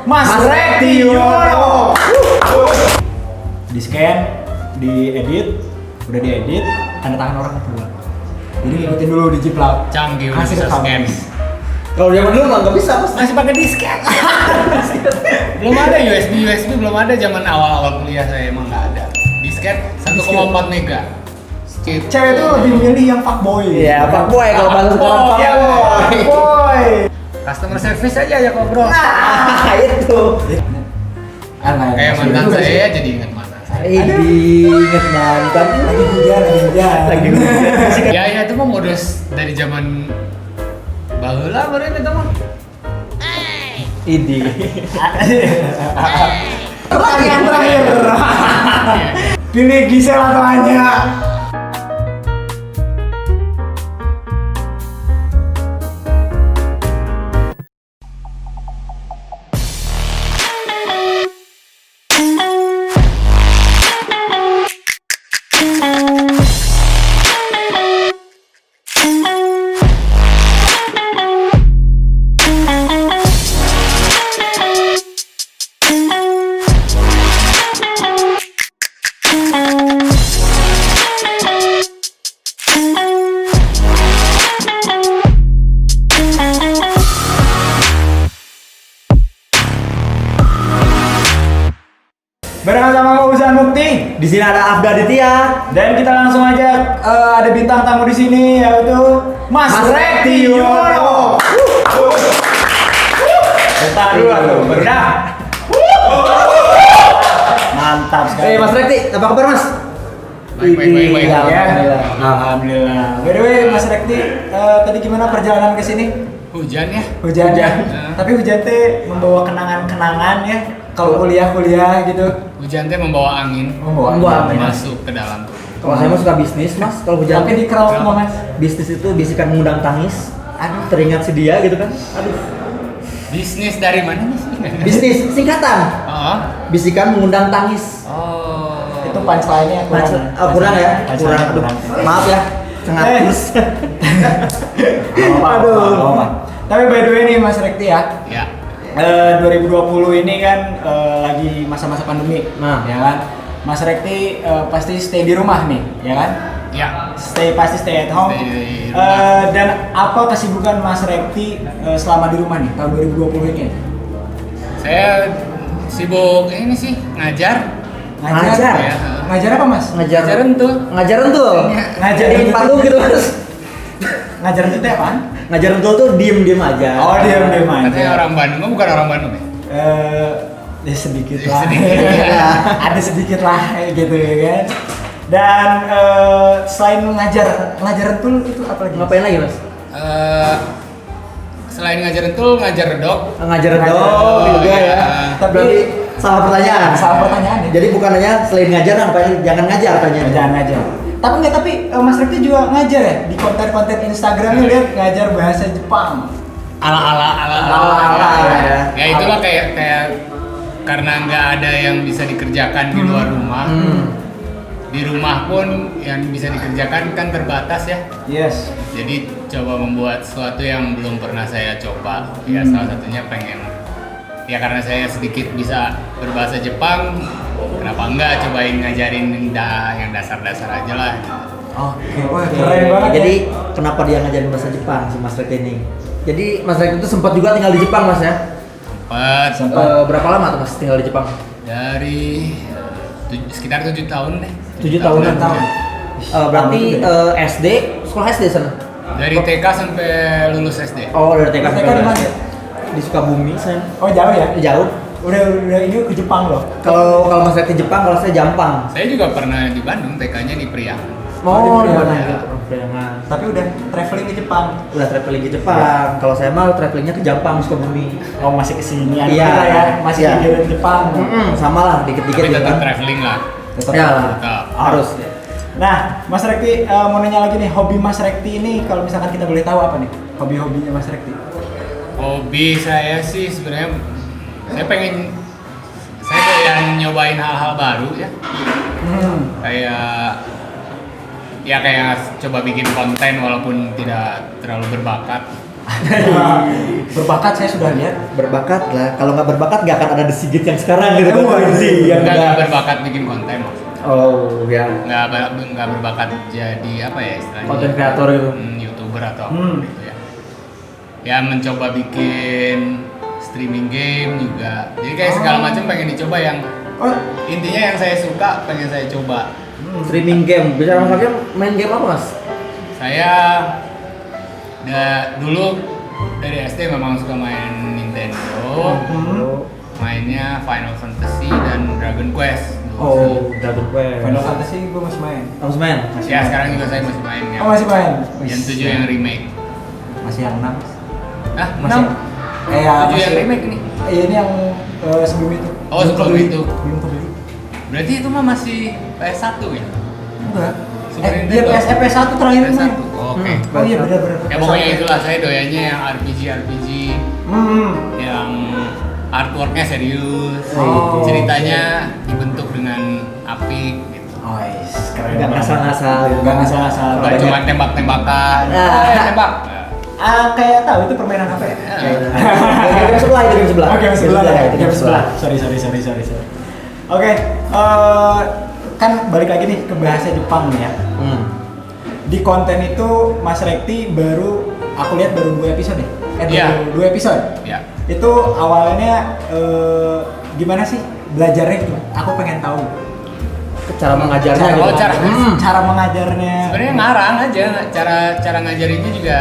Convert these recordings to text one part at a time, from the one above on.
Mas Rektiono. Di scan, diedit, udah diedit, tanda tangan orang kedua. Jadi ngikutin dulu di jiplak. Canggih udah Kasih bisa rekam. scan. Kalau zaman dulu nggak bisa mas. Masih pakai disket. Belum ada USB belum ada zaman awal-awal kuliah saya emang nggak ada. Disket 1,4 mega. Skip. Cewek tuh lebih milih yang fuckboy. Iya, Pak Boy kalau bahasa sekarang Pak Iya, Boy. boy. Customer service aja ya ngobrol. Ah, itu. Kayak mantan saya jadi ingat mantan saya. Inget mantan. Lagi hujan. Lagi hujan. Ya itu mah modus dari zaman baheula meureun eta mah. Idi. Pertanyaan terakhir. Pilih Gisel atau Anya? Barengan sama Fauzan Mukti. Di sini ada Afda Aditya. Dan kita langsung aja ada bintang tamu di sini yaitu Mas Rektiono. Bentar dulu tuh, berudah. Mantap sekali. Mas Rekti, apa kabar Mas? Baik. Ya, Alhamdulillah. Alhamdulillah. By the way, Mas Rekti, tadi gimana perjalanan ke sini? Hujan ya. Hujan. Ya. Tapi hujan teh membawa kenangan-kenangan ya. Kalau kuliah gitu. Hujan teh membawa angin Membawa angin. masuk ke dalam. Kalau saya mah suka bisnis Mas. Kalau hujan Tapi di crowd mah Mas. bisnis itu bisikan mengundang tangis. Aduh. Teringat si dia gitu kan. Aduh. Bisnis dari mana nih? Bisnis singkatan. Oh. Bisikan mengundang tangis. Oh. Itu punchline-nya Kurang ya? Kurang. Aduh. Maaf ya. Sangat terus. Aduh. Tapi by the way nih Mas Rekti ya. Ya. 2020 ini kan lagi masa-masa pandemi, Nah. ya kan. Mas Rekti pasti stay di rumah nih, ya kan? Ya. Pasti stay at home. Stay di rumah. Dan apa kesibukan Mas Rekti selama di rumah nih tahun 2020 ini? Saya sibuk ini sih ngajar. Ngajar? Ya. Ngajar apa Mas? Ngajaran tuh. Ngajaran tuh. Ngajarin patung gitu Mas. Ngajar itu teh apaan? Ngajarin tuh diem aja. Oh, diam-diam aja. Katanya orang Bandung, oh, bukan orang Bandung ya? Ya sedikit Ya, lah. sedikit. Ada sedikit lah gitu ya kan. Dan selain ngajar tuh itu apa lagi? Ngapain lagi Mas? Selain ngajar tuh ngajar redok. Ngajar Ngajar dong dong, juga iya. ya. Tapi- Berarti salah pertanyaan. Salah pertanyaan ya. Jadi bukan hanya selain ngajar ngapain jangan ngajar tanya. Jangan ngajar. Tapi Mas Rekti juga ngajar ya di konten-konten Instagramnya lihat ngajar bahasa Jepang. Ala-ala. ya. Ya itulah kayak karena nggak ada yang bisa dikerjakan di luar rumah. Di rumah pun yang bisa dikerjakan kan terbatas ya. Yes. Jadi coba membuat sesuatu yang belum pernah saya coba. Ya salah satunya pengen. Ya karena saya sedikit bisa berbahasa Jepang, kenapa enggak cobain ngajarin yang dasar-dasar aja lah. Oke, wah keren banget. Jadi kenapa dia ngajarin bahasa Jepang si Mas Rekti ini? Jadi Mas Rekti itu sempat juga tinggal di Jepang Mas ya? Sempat Berapa lama tuh Mas tinggal di Jepang? dari sekitar 7 tahun deh. 7 tahunan. tahun. Berarti SD, sekolah SD sana? Dari TK sampai lulus SD. Oh dari TK TK di mana ya? Di Sukabumi saya. Oh jauh ya? Jauh. Udah ini ke Jepang loh. Kalau Mas Rekti Jepang, kalau saya Jampang. Saya juga pernah di Bandung, TK-nya di Priangan. Oh, di di mana Priangan. gitu? Priangan. Tapi udah traveling ke Jepang. Udah traveling ke Jepang. Kalau saya mah travelingnya ke Jampang, Sukabumi. Oh masih kesini Iya. kita ya, masih Iya. kegiatan Jepang. Sama lah, dikit-dikit Tapi gitu tetap kan. traveling lah. Tetap. Ya, Tetap. harus. Nah, Mas Rekti mau nanya lagi nih, hobi Mas Rekti ini kalau misalkan kita boleh tahu apa nih? Hobi-hobinya Mas Rekti? Hobi saya sih sebenarnya saya pengen nyobain hal-hal baru ya. Kayak coba bikin konten walaupun tidak terlalu berbakat. Berbakat saya sudah lihat. Berbakat lah. Kalau nggak berbakat nggak akan ada The Sigit yang sekarang gitu Oh, kan. iya. Yang Nggak udah. berbakat bikin konten. Oh ya. Nggak berbakat jadi apa ya istilahnya? Konten kreator gitu. YouTuber atau apa gitu ya. Ya mencoba bikin streaming game juga. Jadi kayak segala macam pengen dicoba yang Oh, intinya yang saya suka pengen saya coba. Streaming game. Bicara masalah game, main game apa mas? Saya dulu dari SD memang suka main Nintendo, mainnya Final Fantasy dan Dragon Quest. Oh, Dragon Quest. Final Fantasy gue masih main. Harus main. Ya sekarang juga saya masih main ya. Oh masih main. Yang 7 yang remake. Masih yang 6. Nah, Masih. 6. Ya, 7 yang remake ini. Ini yang sebelum itu. Oh, Belum sebelum kebeli. itu. Belum kebeli. Berarti itu mah masih PS1 ya? Enggak. Super Dia Nintendo. PS1 terakhir PS1. main. Oh, Oke. Oh iya benar-benar. Ya pokoknya itulah saya doyannya yang RPG yang artworknya serius, Oh, ceritanya dibentuk dengan apik gitu. Oh, keren. Nggak ngasal-ngasal gitu. Nggak ngasal-ngasal. Bukan Banyak. cuma tembak-tembakan. Tembak. Kayak tahu itu permainan apa ya? Game sebelah itu game sebelah. Oke, sebelah ya. itu Game sebelah. Sorry. Oke, kan balik lagi nih ke bahasa Jepang nih ya. Di konten itu Mas Rekti baru aku lihat baru 2 episode ya? Iya. Baru 2 episode. Ya. Itu awalnya gimana sih belajarnya gitu? Aku pengen tahu. Cara mengajarnya gitu. Oh, cara mengajarnya. Sebenarnya ngarang aja, cara ngajarinnya juga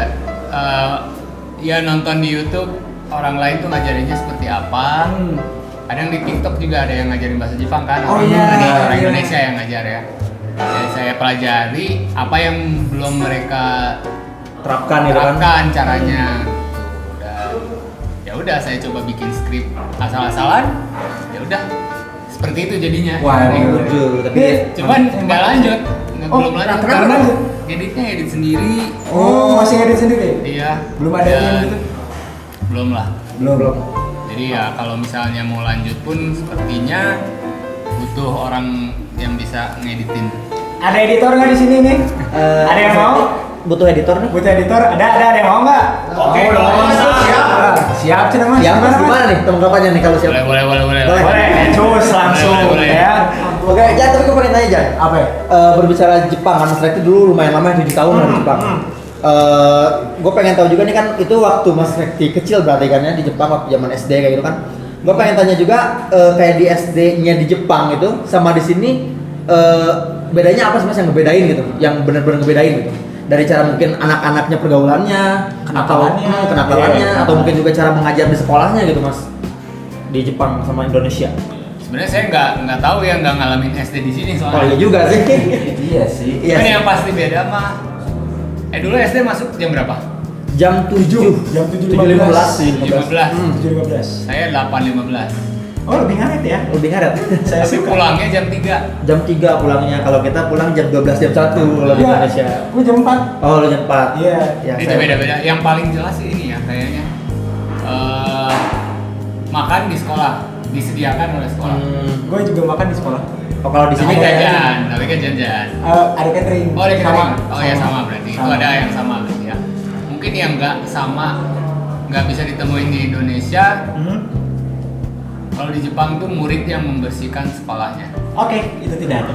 ya nonton di YouTube orang lain tuh ngajarinnya seperti apa. Kadang di TikTok juga ada yang ngajarin bahasa Jepang kan. Oh iya, Orang iya. Indonesia yang ngajar ya. Jadi saya pelajari apa yang belum mereka Terapkan gitu kan. terapkan caranya. Ya udah saya coba bikin skrip asal-asalan. Ya udah seperti itu jadinya. Wah, Jujur, tapi Cuman nggak lanjut, belum lanjut kenapa karena lanjut? editnya edit sendiri. Oh, masih edit sendiri? Iya. Belum ada Dan yang gitu? Belum lah. Belum. Jadi ya kalau misalnya mau lanjut pun sepertinya butuh orang yang bisa ngeditin. Ada editor nggak di sini nih? Ada yang mau? Butuh editor nih. Butuh editor? Ada yang mau nggak? Oke, Oh, dong. siap. Siap sih mas. Siap mas, gimana nih tanggapannya nih kalau siap? Boleh. Boleh, cus langsung Boleh. ya. Oke, Jan, tapi gue pengen tanya Jan. Apa ya? Berbicara Jepang, kan Mas Rekti dulu lumayan lama 7 tahun di Jepang. Gue pengen tahu juga nih kan itu waktu Mas Rekti kecil berarti kan ya di Jepang waktu zaman SD kayak gitu kan. Gue pengen tanya juga kayak di SD-nya di Jepang itu sama di sini bedanya apa sih Mas yang ngebedain gitu? Yang benar-benar ngebedain gitu? Dari cara mungkin anak-anaknya pergaulannya, kenakalannya, atau mungkin juga cara mengajar di sekolahnya gitu Mas di Jepang sama Indonesia. Sebenarnya saya nggak tahu ya, nggak ngalamin SD di sini Oh soalnya. iya juga sih. Iya sih. Iya Cuman sih. yang pasti beda mah. Dulu SD masuk jam berapa? Jam 7. Jam 7.15. 7.15. 7.15. Saya 8.15. Oh lebih ngaret ya? Lebih ngaret. Saya Tapi suka. pulangnya jam 3. Jam 3 pulangnya. Kalau kita pulang jam 12 jam 1 kalau di Indonesia. Gue jam 4. Oh, lu jam 4. Iya. Ya, Itu beda-beda. Yang paling jelas sih ini ya kayaknya. Makan di sekolah disediakan oleh sekolah. Gue juga makan di sekolah. Oh, kalau di sini Tapi kayak jajan, tapi kan jajan. Ada catering. Oh, ada Sama. catering. Oh ya sama berarti. Itu Sama. ada yang sama berarti ya. Mungkin yang nggak sama, nggak bisa ditemuin di Indonesia. Kalau di Jepang tuh murid yang membersihkan sekolahnya. Oke, itu tidak ada.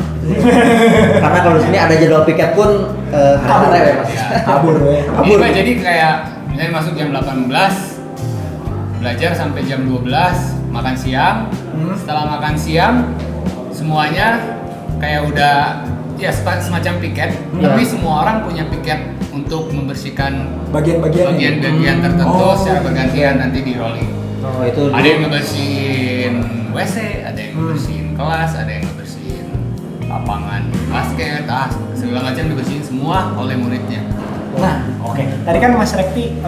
karena kalau di sini ada jadwal piket pun Kabur. hari-hari ya, Mas. Ya. Kabur gue. Ini mah jadi kayak misalnya masuk jam 18, belajar sampai jam 12, makan siang. Setelah makan siang, semuanya kayak udah ya semacam piket, tapi semua orang punya piket untuk membersihkan Bagian-bagian. bagian-bagian tertentu Oh. secara bergantian nanti di rolling. Oh, itu Ada yang ngebersihin WC, ada yang ngebersihin kelas, ada yang ngebersihin lapangan basket, segala macam dibersihin semua oleh muridnya. Nah, oke. Tadi kan Mas Rekti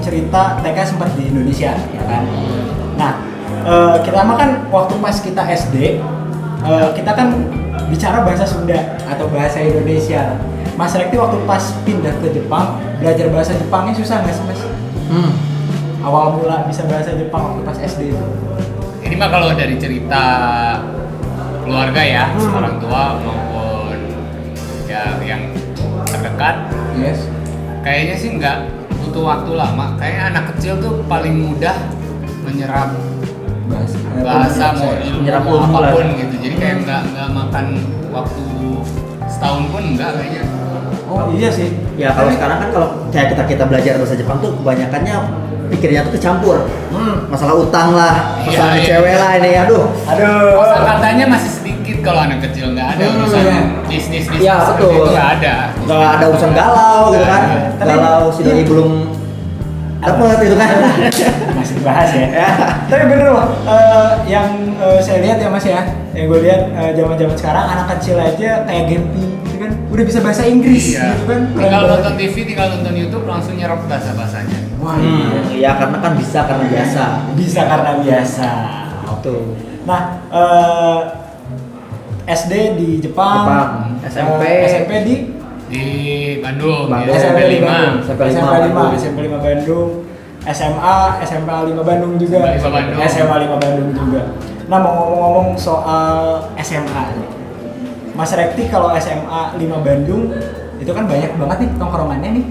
cerita TK sempat di Indonesia, ya kan? Nah, kita mah kan waktu pas kita SD, kita kan bicara bahasa Sunda atau bahasa Indonesia. Mas Rekti waktu pas pindah ke Jepang, belajar bahasa Jepangnya susah nggak sih Mas? Awal mula bisa bahasa Jepang waktu pas SD itu? Ini mah kalau dari cerita keluarga ya, orang tua maupun ya yang terdekat, Yes. kayaknya sih nggak butuh butuh waktu lama. Kayaknya anak kecil tuh paling mudah menyerap bahasa mau ilmu Menyerap mau ilmu apapun lah. gitu. Jadi kayak nggak makan waktu setahun pun enggak kayaknya. Oh iya sih. Ya kalau sekarang kan kalau kayak kita belajar bahasa Jepang tuh kebanyakannya pikirnya tuh kecampur. Masalah utang lah, Iya, masalah iya. cewek lah ini, aduh. Kosa katanya masih sedikit kalau anak kecil, nggak ada urusan iya. bisnis Iya, seperti betul. itu nggak ada. Nggak ada urusan galau gitu kan. Tapi- Galau si doi iya. belum dapet gitu kan. Masih dibahas ya. Tapi bener loh, yang saya lihat ya Mas ya, yang gue lihat zaman-zaman sekarang anak kecil aja kayak Gempi gitu kan, udah bisa bahasa Inggris Iya. gitu kan. Tinggal Keren nonton banget. TV, tinggal nonton YouTube langsung nyerap bahasanya. Wah, iya. Iya karena kan bisa karena biasa. Bisa karena biasa. Tuh. Nah, SD di Jepang, Jepang, SMP. SMP di Di Bandung, Bandung. ya, SMP 5. SMP 5 SMP 5 Bandung. SMP 5 Bandung, SMA 5 Bandung juga, SMA 5 Bandung. SMA 5 Bandung juga. Nah, mau ngomong-ngomong soal SMA nih, Mas Rekti kalau SMA 5 Bandung itu kan banyak banget nih tongkrongannya nih.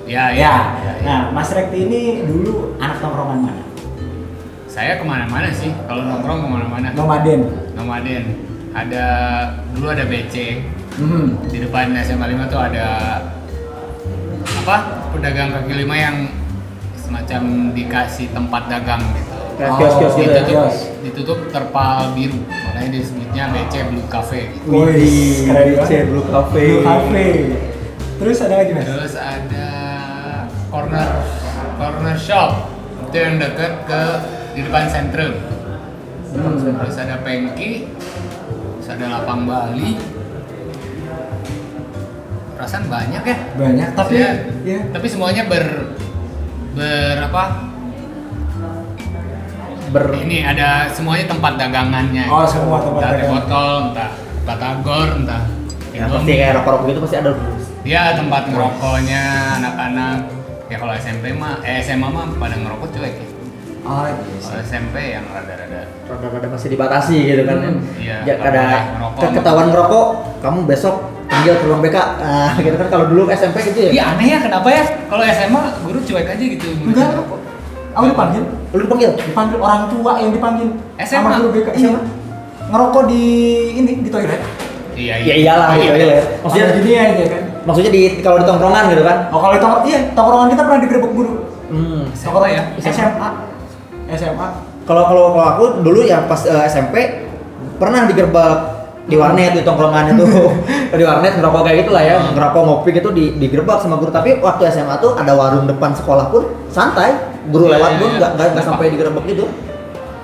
Ya, Ya. ya. Nah, Mas Rekti ini dulu anak tongkrongan mana? Saya kemana-mana sih, kalau nongkrong kemana-mana. Nomaden. Nomaden. Dulu ada BC. Hmm. Di depan SMA 5 tuh ada pedagang kaki lima yang semacam dikasih tempat dagang gitu. Kayak kios-kios gitu ya. Ditutup, kios. ditutup terpal biru, makanya disebutnya BC Blue Cafe gitu. Wih, keren BC banget. Blue Cafe. Blue Cafe. Terus ada lagi Mas? Terus ada corner shop itu yang dekat di depan sentrum. Terus ada Pengki, terus ada Lapang Bali. Perasaan banyak ya. Banyak, tapi Ya, ya. tapi semuanya ini ada semuanya tempat dagangannya. Oh, semua tempat entah teh dagang. botol, entah batagor, entah Ya pasti kayak rokok-rokok gitu pasti ada. ya tempat ngerokoknya anak-anak. Ya kalau SMP mah SMA mah pada ngerokok cuek ya. Oh, iya Kalau SMP yang rada-rada Rada-rada masih dibatasi gitu kan. Iya, Ya, nggak ada boleh ngerokok. ketahuan ngerokok, kamu besok panggil ke ruang BK. Nah, gitu kan kalau dulu SMP gitu ya. Iya aneh ya, kenapa ya? Kalau SMA guru cuek aja gitu murid Enggak. ngerokok. Aku dipanggil, Lu dipanggil? dipanggil orang tua yang dipanggil. SMA? Sama guru BK. Iya. Ngerokok di di toilet. Iya Ya iyalah Oh, gitu iya. ya. Maksudnya Maksudnya gini aja kan. maksudnya kalau di tongkrongan gitu kan. Oh, kalau tongkrongan kita pernah digerebek guru. SMA ya? SMA. SMA. Kalau aku dulu ya pas SMP pernah digerebek di warnet, di tongkrongan itu. Di warnet ngerokok kayak gitulah ya, ngerokok ngopi gitu digerebek sama guru. Tapi waktu SMA tuh ada warung depan sekolah pun santai. Guru Iya, lewat iya, pun iya. nggak sampai digerebek gitu.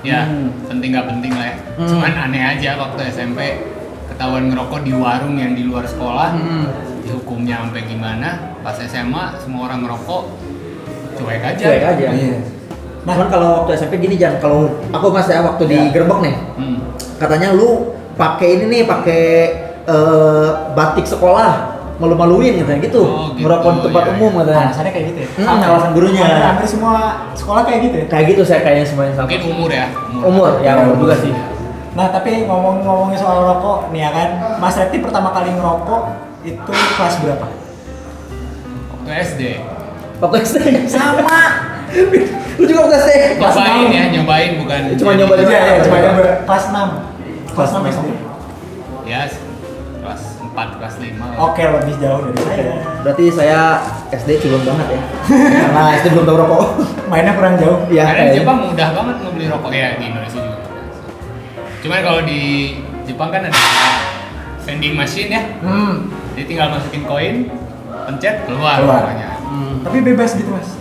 Ya, penting nggak penting lah ya. Cuman aneh aja waktu SMP ketahuan ngerokok di warung yang di luar sekolah. Dihukumnya sampai gimana? Pas SMA semua orang ngerokok cuek aja. Cuek aja. Iya. Nah, cuman kalau waktu SMP gini Jan, kalau aku mas ya waktu digerebek nih, Hmm. katanya lu pakai ini nih, pakai batik sekolah, malu-maluin katanya gitu, Oh, gitu, ngerokok di tempat iya, umum katanya. Alasannya kayak gitu ya. Alasan gurunya. Hampir semua sekolah kayak gitu ya. Kayak gitu saya kayaknya semuanya sama. Mungkin umur ya. Umur, ya umur juga sih. Nah, tapi ngomongin soal rokok nih ya kan, Mas Rekti pertama kali ngerokok itu kelas berapa? Waktu SD. Waktu SD. Sama. Lu juga waktu SD. Kelas Nyobain enam. ya, nyobain bukan. Cuma jadi- nyobain. Iya, iya, cuma nyoba kelas 6. Kelas 6 SD. Ya, kelas 4, kelas 5. Oke, lebih jauh dari saya. Berarti saya SD culun banget ya. Karena SD belum tahu rokok. Mainnya kurang jauh. Iya. Karena di kayaknya. Jepang mudah banget ngebeli rokok ya, di Indonesia juga mudah. Cuman kalau di Jepang kan ada vending machine ya. Jadi tinggal masukin koin, pencet keluar Keluar. rokoknya. Tapi bebas gitu, Mas.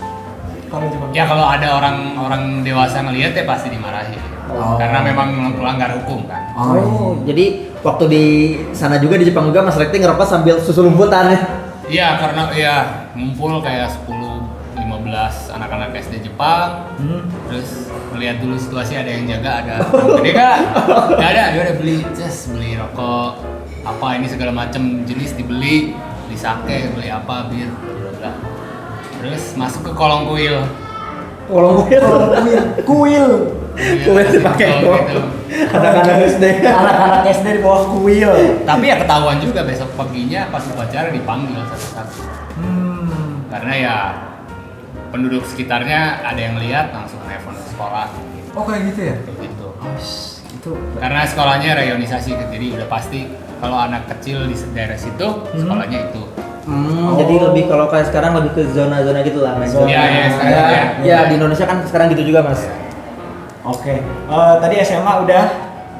Kalau Jepang. Ya kalau ada orang dewasa ngelihat ya pasti dimarahi. Oh. Karena memang melanggar hukum kan. Oh, jadi waktu di sana juga di Jepang juga Mas Rekti ngerokok sambil susu lumputan ya. Iya, karena ya ngumpul kayak 10-15 anak-anak SD Jepang. Terus melihat dulu situasi ada yang jaga, ada orang gede kak? Gak ada, dia udah beli, beli rokok apa ini segala macam jenis dibeli, beli sake, beli apa, bir, bla bla. Terus masuk ke kolong kuil. Kolong kuil. Kuil. Kuil dipakai Oh, kok. gitu. Anak-anak SD. Anak-anak SD di bawah kuil. Tapi ya ketahuan juga besok paginya pas upacara dipanggil satu-satu. Karena ya penduduk sekitarnya ada yang lihat langsung telepon ke sekolah. Oh kayak gitu ya? Kayak gitu. Itu Karena sekolahnya reionisasi, jadi udah pasti kalau anak kecil di daerah situ sekolahnya itu. Jadi lebih kalau kayak sekarang lebih ke zona-zona gitu lah. Zona. Iya, sekarang ya, ya. ya di Indonesia kan sekarang gitu juga mas. Oke. Tadi SMA udah,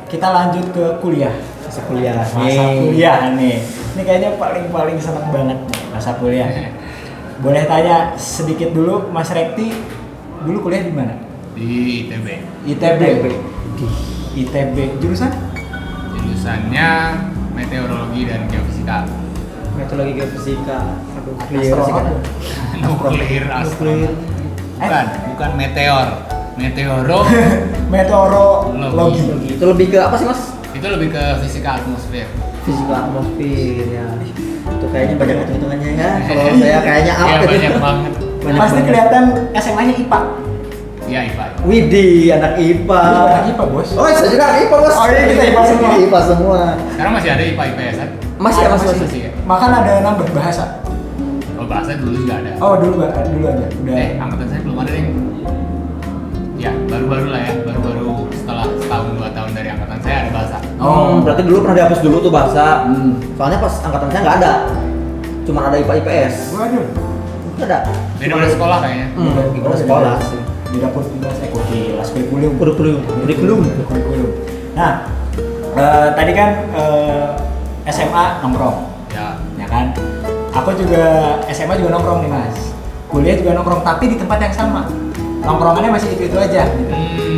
kita lanjut ke kuliah. Masa kuliah. Masa kuliah nih. Ini kayaknya paling seneng banget nih, masa kuliah. Boleh tanya sedikit dulu, Mas Rekti dulu kuliah di mana? Di ITB. ITB. ITB jurusan? Jurusannya meteorologi dan geofisika. Metodologi geofisika. Aduh, Astronot. Nuklir, astronom. Bukan meteor. Meteorologi. Itu lebih ke apa sih mas? Itu lebih ke fisika atmosfer. Fisika atmosfer ya. Itu kayaknya banyak hitung-hitungannya ya. Kalau saya kayaknya apa Iya, gitu. banyak banget. Banyak Pasti banget. kelihatan SMA-nya IPA. Iya, IPA. Widih, anak IPA. Anak IPA, Bos. Oh, saya juga anak IPA, Bos. Oh, iya, kita IPA semua. IPA semua. Sekarang masih ada IPA IPS kan? Masih ya, masih. ya. Makan ada nambah bahasa. Oh, bahasa dulu juga ada. Oh, dulu aja. Udah. Angkatan saya belum ada yang. Ya, baru-baru lah ya. Baru-baru setelah setahun 2 tahun dari angkatan saya ada bahasa. Berarti dulu pernah dihapus dulu tuh bahasa. Hmm. Soalnya pas angkatan saya nggak ada. Cuma ada IPA IPS. Waduh. Nggak ada. Beda dari sekolah kayaknya. Gimana sekolah sih? Beda kursus kelas kurikulum. Kurikulum. Nah, tadi kan SMA nongkrong, Ya. ya kan? Aku juga SMA juga nongkrong nih Mas. Kuliah juga nongkrong, tapi di tempat yang sama. Nongkrongannya masih itu aja. Gitu.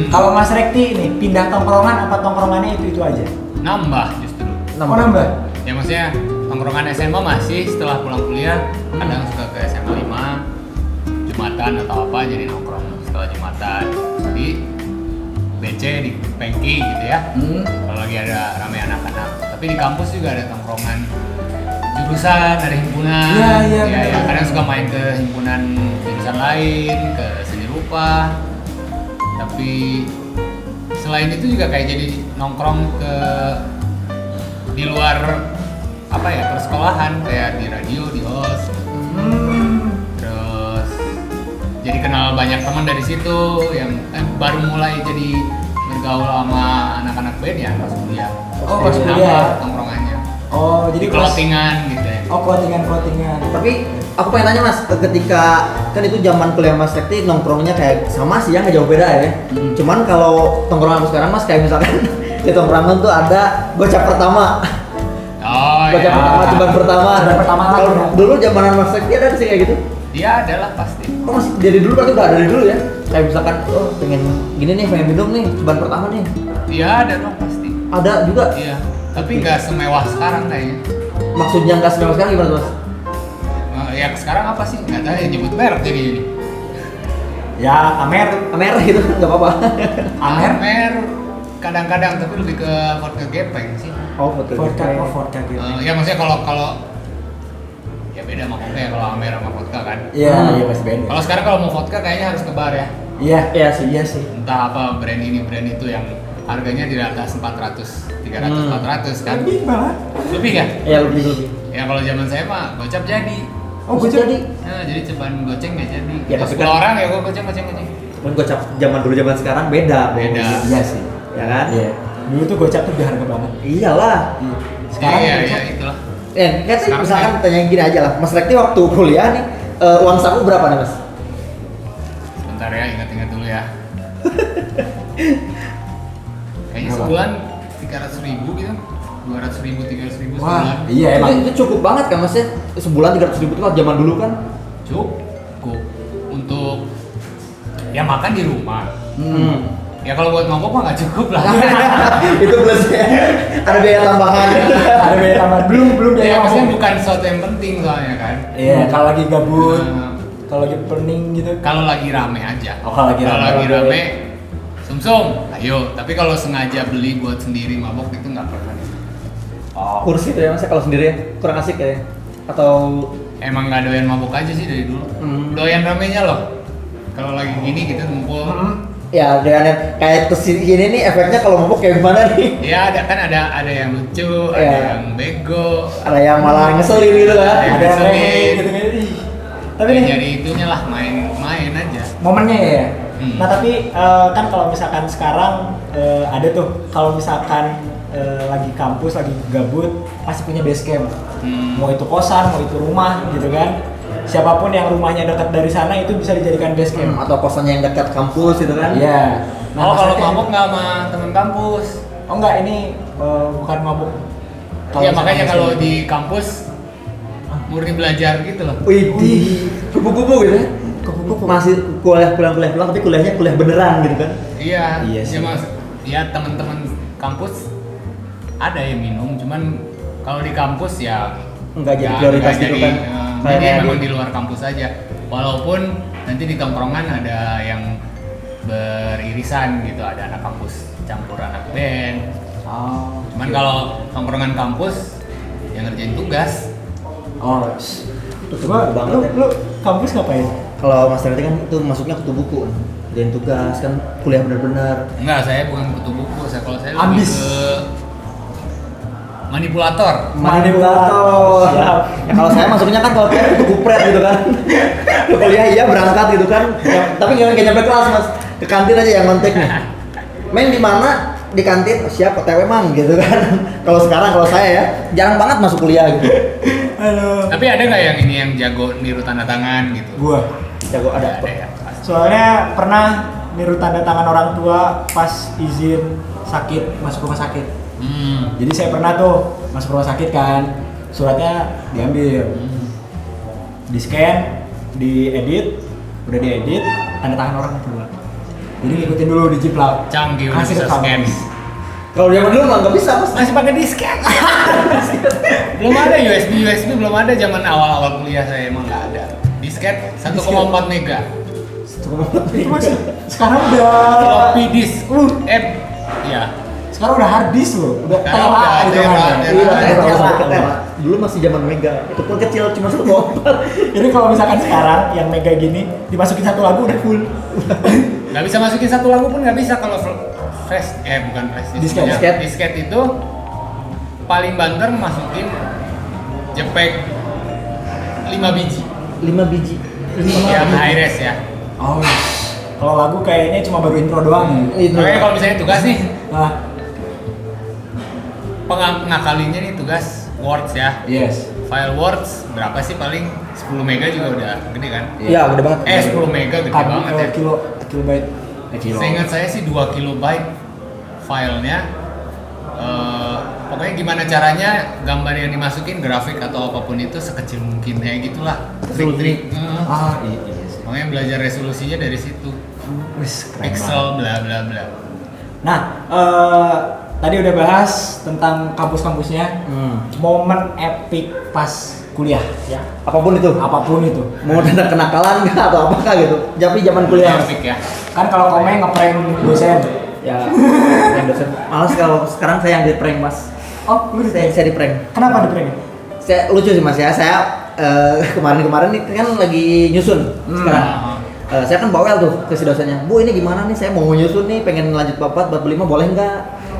Kalau Mas Rekti ini pindah tongkrongan apa tongkrongannya itu aja? Nambah justru. Oh nambah. Ya maksudnya tongkrongan SMA masih setelah pulang kuliah kadang suka ke SMA 5 Jumatan atau apa jadi nongkrong setelah Jumatan di BC di Pengki gitu ya. Kalau lagi ada rame anak-anak. Tapi di kampus juga ada tongkrongan jurusan, ada himpunan. Iya, Ya, kadang suka main ke himpunan jurusan lain, ke seni rupa. Tapi selain itu juga kayak jadi nongkrong ke di luar apa ya persekolahan kayak di radio, di host. Terus jadi kenal banyak teman dari situ yang baru mulai jadi bergaul sama anak-anak band ya pas kuliah. Oh, pas Jadi kuliah. nambah tongkrongannya. Oh jadi Di clothingan gitu ya. Oh clothingan. Tapi aku pengen tanya mas, ketika kan itu zaman kuliah mas Rekti nongkrongnya kayak sama sih ya nggak jauh beda ya. Cuman kalau tongkrongan aku sekarang mas kayak misalkan di tongkrongan tuh ada gocap pertama. Oh Gocap iya. pertama, ceban pertama. Ceban pertama Kalau lagi, ya. dulu zamanan mas Rekti ada sih kayak gitu. Dia adalah pasti. Oh masih dari dulu berarti udah dari dulu ya? Kayak misalkan, oh pengen gini nih, pengen minum nih, ceban pertama nih. Dia ada dong pasti. Ada juga. Iya. Tapi nggak semewah sekarang kayaknya. Maksudnya nggak semewah sekarang gimana tuh mas? Ya sekarang apa sih? Nggak tahu ya nyebut merek jadi ini. Ya Amer. Amer gitu, nggak apa-apa. Amer kadang-kadang tapi lebih ke vodka gepeng sih. Oh betul. Vodka gitu. Ya maksudnya kalau ya beda sama kopi ya kalau Amer sama vodka kan. Iya, iya pasti beda. Kalau sekarang kalau mau vodka kayaknya harus ke bar ya. Iya sih. Entah apa brand ini brand itu yang harganya di atas 400, 300, 400 kan. Lebih banget. Lebih kan? Iya lebih. Ya kalau zaman saya mah gocap jadi. Oh gue jadi. Nah, jadi ceban goceng nggak jadi. Ya, Kalau tapi 10 kan- orang ya gua goceng. Cuman gocap zaman dulu zaman sekarang beda. Beda. Bos. Iya sih. Ya kan? Iya. Dulu tuh gocap tuh berharga banget. Iyalah. Sekarang iya gocap. itulah. Ya, kan sih Sekarang misalkan saya- tanya gini aja lah. Mas Rekti waktu kuliah nih, uang saku berapa nih mas? Bentar ya, ingat-ingat dulu ya. Kayaknya sebulan 300.000 gitu. 200.000, 300.000 Wah, sebulan. iya emang. Itu cukup banget kan mas ya? Sebulan 300.000 itu kan zaman dulu kan? Cukup untuk ya makan di rumah. Ya kalau buat mabok mah nggak cukup lah. Itu plusnya. Ada biaya tambahan. Ada biaya tambahan. Belum biaya Ya maksudnya ngomong. bukan sesuatu yang penting soalnya kan. Iya, kalau lagi gabut, Nah, kalau lagi pening gitu. kalau lagi rame aja. Oh, kalau lagi rame. Sumsum, ayo. Tapi kalau sengaja beli buat sendiri mabok itu nggak pernah. Oh. Kursi itu ya mas ya, kalau sendiri ya? Kurang asik ya? Atau Emang nggak doyan mabok aja sih dari dulu. Doyan ramenya loh. Kalau lagi gini kita ngumpul. ya dengan kayak kesini nih efeknya kalau mabuk kayak gimana nih? Ya ada yang lucu, ada Iya. yang bego, Ada yang malah ngeselin gitu kan? Ada Ada yang ngeselin. rame gitu. Ih. Tapi ya, nih, jadi itunya lah main momennya ya. Hmm. Nah tapi kan kalau misalkan sekarang ada tuh kalau misalkan lagi kampus lagi gabut pasti punya base camp. Mau itu kosan mau itu rumah gitu kan. Siapapun yang rumahnya dekat dari sana itu bisa dijadikan base camp. Atau kosannya yang dekat kampus gitu kan. Iya. Oh kalau maksudnya- mabuk nggak sama temen kampus? Oh enggak, ini bukan mabuk. Iya misalkan makanya base kalau camp. di kampus murni belajar gitu loh. Wih, kupu-kupu gitu ya. Kupu-kupu. Masih kuliah pulang tapi kuliahnya kuliah beneran gitu kan. Iya. Iya sih. Ya teman-teman kampus ada yang minum, cuman kalau di kampus ya Enggak jadi nggak- prioritas nggak gitu jadi, kan. jadi Kayak memang di- di luar kampus aja. Walaupun nanti di tongkrongan ada yang beririsan gitu, ada anak kampus campur anak band. Oh. Cuman kalau tongkrongan kampus yang ngerjain tugas. Oh. Itu Gua, banget lu, ya. lu kampus ngapain? Kalau Mas Reti kan itu masuknya kutu buku. Dan tugas kan kuliah bener-bener. Enggak, saya bukan kutu buku. Kalau saya lebih Ambis. ke manipulator. Manipulator. Siap. Ya, kalau saya masuknya kan kalau kuliah itu kupret gitu kan. Ke kuliah iya berangkat gitu kan. Ya, tapi nggak nyampe kelas Mas. Ke kantin aja yang kontaknya. Main di mana? Di kantin. Oh, siap OTW mang gitu kan. Kalau sekarang kalau saya ya jarang banget masuk kuliah gitu. Halo. Tapi ada nggak yang ini yang jago niru tanda tangan gitu? Gua. Jago ada. Ada ya. pasti. Soalnya pernah niru tanda tangan orang tua pas izin sakit masuk rumah sakit. Jadi saya pernah tuh masuk rumah sakit kan, suratnya diambil, di scan, diedit, udah diedit, tanda tangan orang tua. Jadi ngikutin dulu di jiplak. Canggih udah Kasih bisa ke kampus. scan. Kalau dia dulu mah nggak bisa Mas. Masih pakai di scan. Belum ada USB belum ada zaman awal-awal kuliah saya emang nggak ada. Disket 1,4 mega. Itu masih sekarang udah Floppy disk. Ya. sekarang udah hard disk loh, udah Sekarang tera udah gitu tera, kan. tera. Iya, Tera. sampai ke tera. Dulu masih zaman mega. Itu pun kecil cuma 1,4. Jadi kalau misalkan sekarang yang mega gini dimasukin satu lagu udah full. Nggak bisa masukin satu lagu pun nggak bisa kalau flash bukan flash disk. Disket. namanya. Disket itu paling banter masukin JPEG 5 biji. 5 biji. Yang high res ya. Oh, kalau lagu kayaknya cuma baru intro doang. Itu. Makanya kalau misalnya tugas nih, Nah, ngakalinya nih tugas Words ya. yes. File Words berapa sih paling 10 mega juga udah gede kan? Iya, udah banget. 10 mega gede banget ya. Kilobyte. Seingat saya sih 2 kilobyte filenya. Pokoknya gimana caranya gambar yang dimasukin grafik atau apapun itu sekecil mungkin kayak gitulah. Trik-trik. Iya sih. Makanya belajar resolusinya dari situ. Wis, keren Pixel banget. bla bla bla. Nah, tadi udah bahas tentang kampus-kampusnya. Momen epic pas kuliah. Ya, apapun itu. Apapun itu. Mau tentang kenakalan nggak atau apakah gitu. Tapi zaman kuliah. Epic ya. Kan kalau komen ngeprank dosen. Ya, yang dosen. Malas kalau sekarang saya yang di prank Mas. Oh, lu Saya di prank. Kenapa di prank? Saya lucu sih Mas ya. Saya kemarin nih kan lagi nyusun sekarang. Saya kan bawel tuh ke si dosennya. Bu ini gimana nih? Saya mau nyusun nih, pengen lanjut bab 4, bab 5 boleh nggak?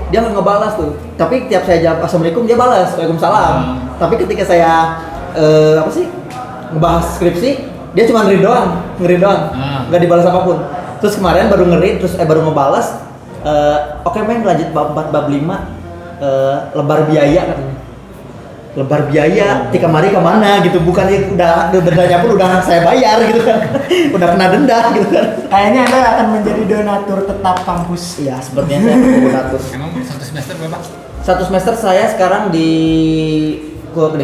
Dia nggak ngebalas tuh. Tapi tiap saya jawab assalamualaikum dia balas, waalaikumsalam. Tapi ketika saya apa sih ngebahas skripsi, dia cuma ngeri doang, nggak dibalas apapun. Terus kemarin baru ngeri, terus baru ngebalas. Oke men lanjut bab 4, bab 5 lebar biaya katanya. Lebar biaya, tika mari kemana gitu, bukan udah dendanya pun udah saya bayar gitu kan, udah kena denda gitu kan. Kayaknya Anda akan menjadi donatur tetap kampus. Iya, sepertinya saya koordinator. Emang satu semester berapa? Satu semester saya sekarang di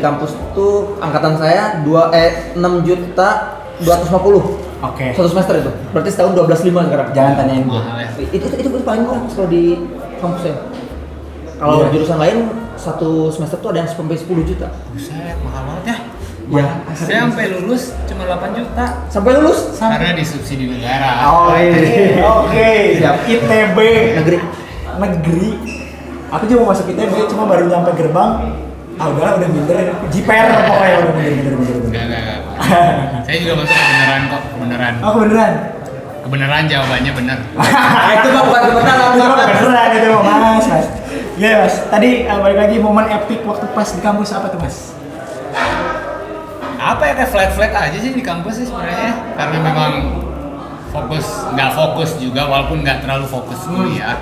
kampus tuh angkatan saya 6 juta 250. Oke. Satu semester itu. Berarti setahun 12,5 sekarang. Jangan tanyain gue. Mahal ya. Itu paling murah Mas, kalau di kampus saya. Kalau Iya. jurusan lain satu semester tuh ada yang sampai 10 juta. Buset, mahal banget ya. Ya, Saya sampai lulus cuma 8 juta. sampai lulus Karena disubsidi negara. Oh, oke. Siap. ITB negeri. negeri. Aku juga mau masuk ITB, cuma baru nyampe gerbang. Udahlah, udah minder. Jiper pokoknya udah minder. Enggak. Saya juga masuk kebenaran kok, kebenaran. Oh, beneran. Kebenaran jawabannya benar. Itu mah bukan kebenaran. Beneran itu mas. Iya mas. Tadi balik lagi momen epic waktu pas di kampus apa tuh mas? Apa ya, kayak flat aja sih di kampus sih sebenarnya. Karena memang nggak fokus juga, walaupun nggak terlalu fokus kuliah.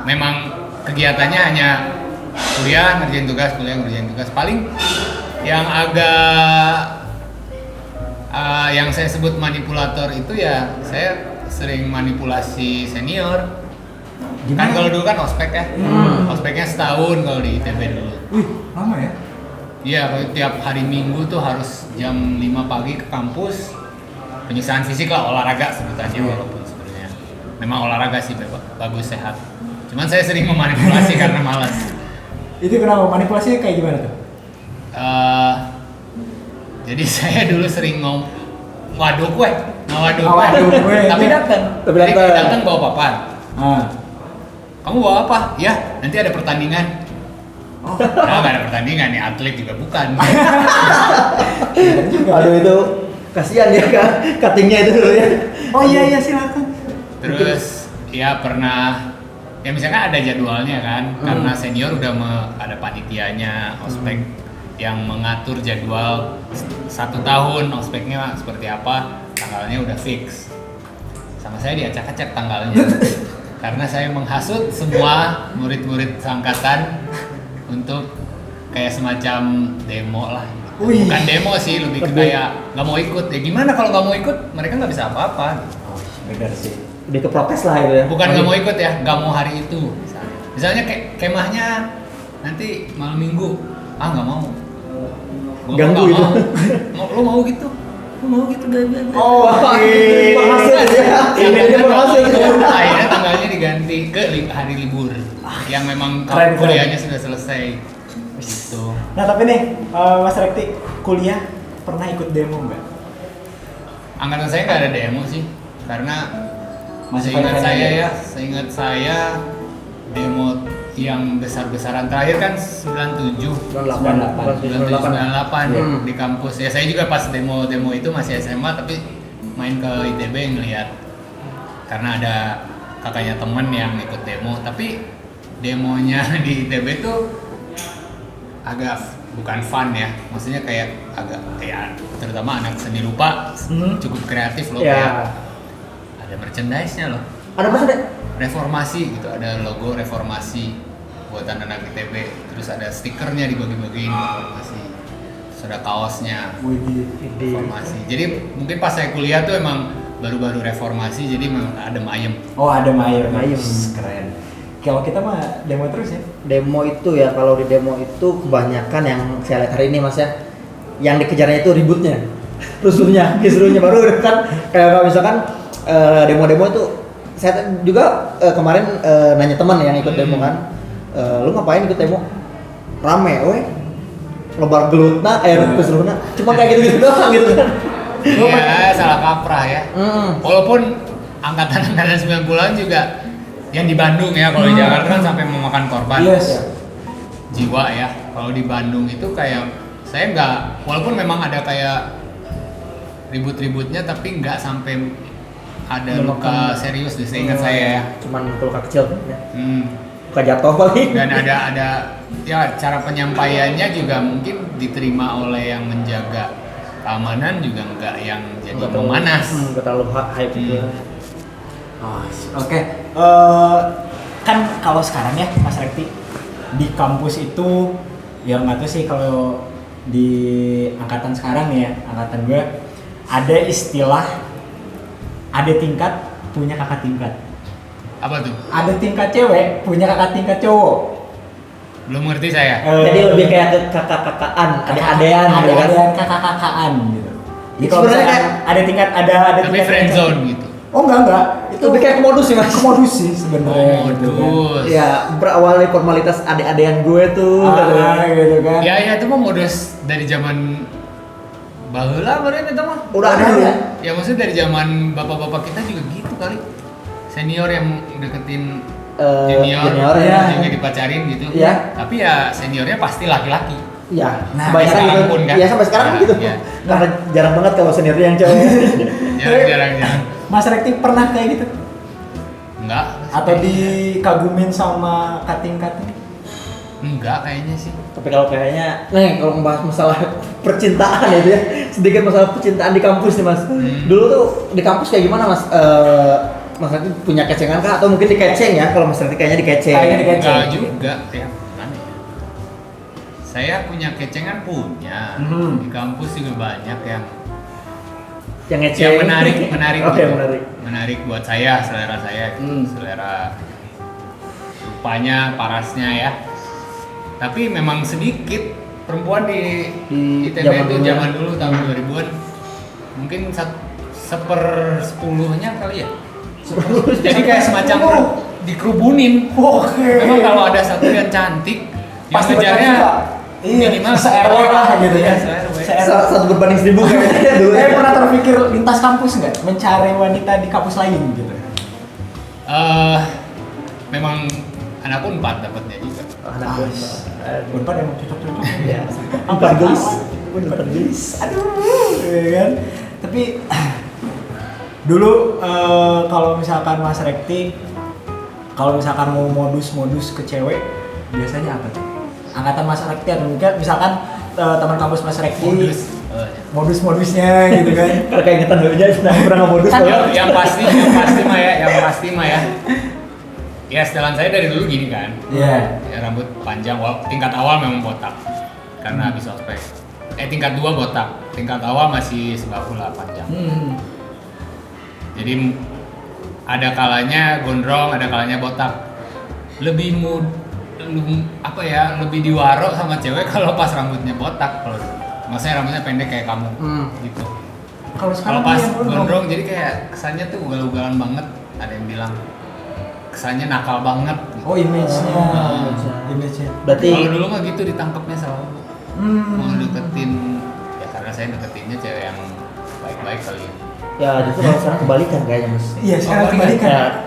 Memang kegiatannya hanya kuliah, ngerjain tugas. Paling yang agak yang saya sebut manipulator itu ya, saya sering manipulasi senior. Kan kalau dulu kan ospek ya, ospeknya setahun kalau di ITB dulu. Wih, lama ya? Iya, tiap hari Minggu tuh harus jam 5 pagi ke kampus. Penyiksaan fisik lah, olahraga sebutannya, walaupun sebenarnya memang olahraga sih bagus, sehat. Cuman saya sering memanipulasi karena malas. Itu kenapa? Manipulasinya kayak gimana tuh? Jadi saya dulu sering waduk kue. Tapi datang bawa papan. Kamu bawa apa? Ya, nanti ada pertandingan. Nah, nggak ada pertandingan nih, atlet juga bukan. Aduh, itu kasihan ya cuttingnya itu dulu ya. Oh iya silakan. Terus ya pernah, ya misalkan ada jadwalnya kan, karena senior udah ada panitianya ospek yang mengatur jadwal 1 tahun ospeknya seperti apa, tanggalnya udah fix. Sama saya diacak-acak tanggalnya. Karena saya menghasut semua murid-murid seangkatan untuk kayak semacam demo lah. Bukan demo sih, lebih ke kayak nggak mau ikut. Ya gimana kalau nggak mau ikut, mereka nggak bisa apa-apa. Oh, benar sih. Lebih ke protes lah itu ya. Bukan nggak mau ikut ya, nggak mau hari itu. Misalnya kemahnya nanti malam minggu, nggak mau. Ganggu itu. Lo mau gitu? Lo mau gitu? Oh, berhasil ya. Ini berhasil. Akhirnya tanggalnya diganti ke hari libur yang memang Keren. kuliahnya sudah selesai. Gitu. Nah tapi nih, Mas Rekti, kuliah pernah ikut demo nggak? Angkatan saya nggak ada demo sih, karena Masih seingat saya demo yang besar-besaran terakhir kan 97 98 di kampus. Ya saya juga pas demo itu masih SMA, tapi main ke ITB ngeliat karena ada kakaknya temen yang ikut demo. Tapi demonya di ITB tuh agak bukan fun ya, maksudnya kayak agak kayak terutama anak seni rupa cukup kreatif loh, kayak ada merchandise-nya loh. Ada apa sih? Reformasi gitu, ada logo reformasi buatan anak ITB, terus ada stikernya dibagi-bagiin reformasi, terus ada kaosnya reformasi. Jadi mungkin pas saya kuliah tuh emang baru-baru reformasi, jadi memang adem ayem. Oh, adem ayem. Keren. Kalau kita mah demo terus ya? Demo itu ya, kalau di demo itu kebanyakan yang saya lihat hari ini Mas ya, yang dikejarnya itu ributnya, rusuhnya, kisruhnya baru kan. Kayak misalkan demo-demo itu, saya juga kemarin nanya teman yang ikut demo kan, lu ngapain ikut demo? Rame, weh, lebar gelutna, kisruhna, cuma kayak gitu-gitu doang gitu kan. Iya, salah kaprah ya. Walaupun angkatan-angkatan 90-an juga yang di Bandung ya, kalau di Jakarta kan sampai memakan korban jiwa ya. Kalau di Bandung itu kayak saya nggak, walaupun memang ada kayak ribut-ributnya, tapi nggak sampai ada luka serius deh, seingat saya ya. Cuman luka kecil ya. Luka jatuh paling. Dan ada ya, cara penyampaiannya juga mungkin diterima oleh yang menjaga keamanan juga nggak yang jadi memanas. Nggak terlalu hype gitu. Oke. Kan kalau sekarang ya Mas Rekti, di kampus itu ya nggak tahu sih kalau di angkatan sekarang ya, angkatan gue ada istilah ada tingkat punya kakak tingkat. Apa tuh? Ada tingkat cewek punya kakak tingkat cowok. Belum ngerti saya. Jadi lebih kayak ke kakak-kakaan, adik-adean gitu kan. Adik-adean kakak-kakaan gitu. Jadi kalau Sebenarnya misalkan ada tingkat tapi tingkat friendzone gitu. Oh enggak. Itu lebih kayak modus sih Mas. Modus sih sebenarnya. Gitu kan. Modus. Ya, berawal dari formalitas adik-adean gue tuh. Gitu kan. Ya itu mah modus dari zaman baheula meureun eta mah. Udah ada ya. Ya maksudnya dari zaman bapak-bapak kita juga gitu kali. Senior yang deketin junior ya. juga dipacarin gitu. Iya. Tapi ya seniornya pasti laki-laki. Iya. Nah, Kebanyakan sekarang gitu. pun kan. Iya, sampai sekarang Ya, gitu. ya. Karena jarang banget kalau seniornya yang cewek. Jarang. Mas Rekti pernah kayak gitu? Enggak. Atau dikagumin sama kating-kating? Enggak kayaknya sih. Tapi kalau kayaknya, kalau membahas masalah percintaan itu ya, sedikit masalah percintaan di kampus nih Mas. Dulu tuh di kampus kayak gimana Mas? Mas Rati punya kecengan kah? Atau mungkin dikeceng ya? Kalau Mas Rati kayaknya dikeceng. Enggak juga, ya gimana ya? Saya punya kecengan punya. Di kampus juga banyak yang ngeceng. menarik Oke, gitu. menarik. Menarik buat saya, selera saya, selera rupanya, parasnya ya. Tapi memang sedikit perempuan di ITB itu zaman dulu tahun 2000-an mungkin 1/10-nya kali ya. Jadi kayak semacam dikerubunin. Memang kalau ada satu yang cantik, yang ngejarnya minimal se-RW lah gitu ya. Satu berbanding 1000 kayaknya dulu. Saya pernah terpikir lintas kampus nggak mencari wanita di kampus lain gitu? Memang anak Unpad dapatnya juga. Anak Unpad emang cocok-cocok. ya. Unpad gelis. Aduh, ya kan. Tapi dulu kalau misalkan Mas Rekti, kalau misalkan mau modus ke cewek, biasanya apa tuh? Angkatan Mas Rekti atau mungkin misalkan teman kampus Mas Rekti modus-modusnya gitu kan? Kalau kayak ingetan dulu aja, pernah modus kalau yang pasti mah ya. Ya setelan saya dari dulu gini kan. Iya. Ya, rambut panjang, tingkat awal memang botak karena habis ospek. Tingkat 2 botak, tingkat awal masih sebahu lah panjang. Jadi ada kalanya gondrong, ada kalanya botak. Lebih lebih diwaro sama cewek kalau pas rambutnya botak. Kalau maksudnya rambutnya pendek kayak kamu gitu. Kalau pas gondrong jadi kayak kesannya tuh ugal-ugalan banget. Ada yang bilang kesannya nakal banget gitu. Oh, image-nya. Berarti Kalau dulu mah gitu ditangkapnya selalu. Mau deketin, ya karena saya deketinnya cewek yang baik-baik kali ya. ya justru kalau sekarang kebalikan kayaknya Mas. Iya, sekarang kebalikan. Ya,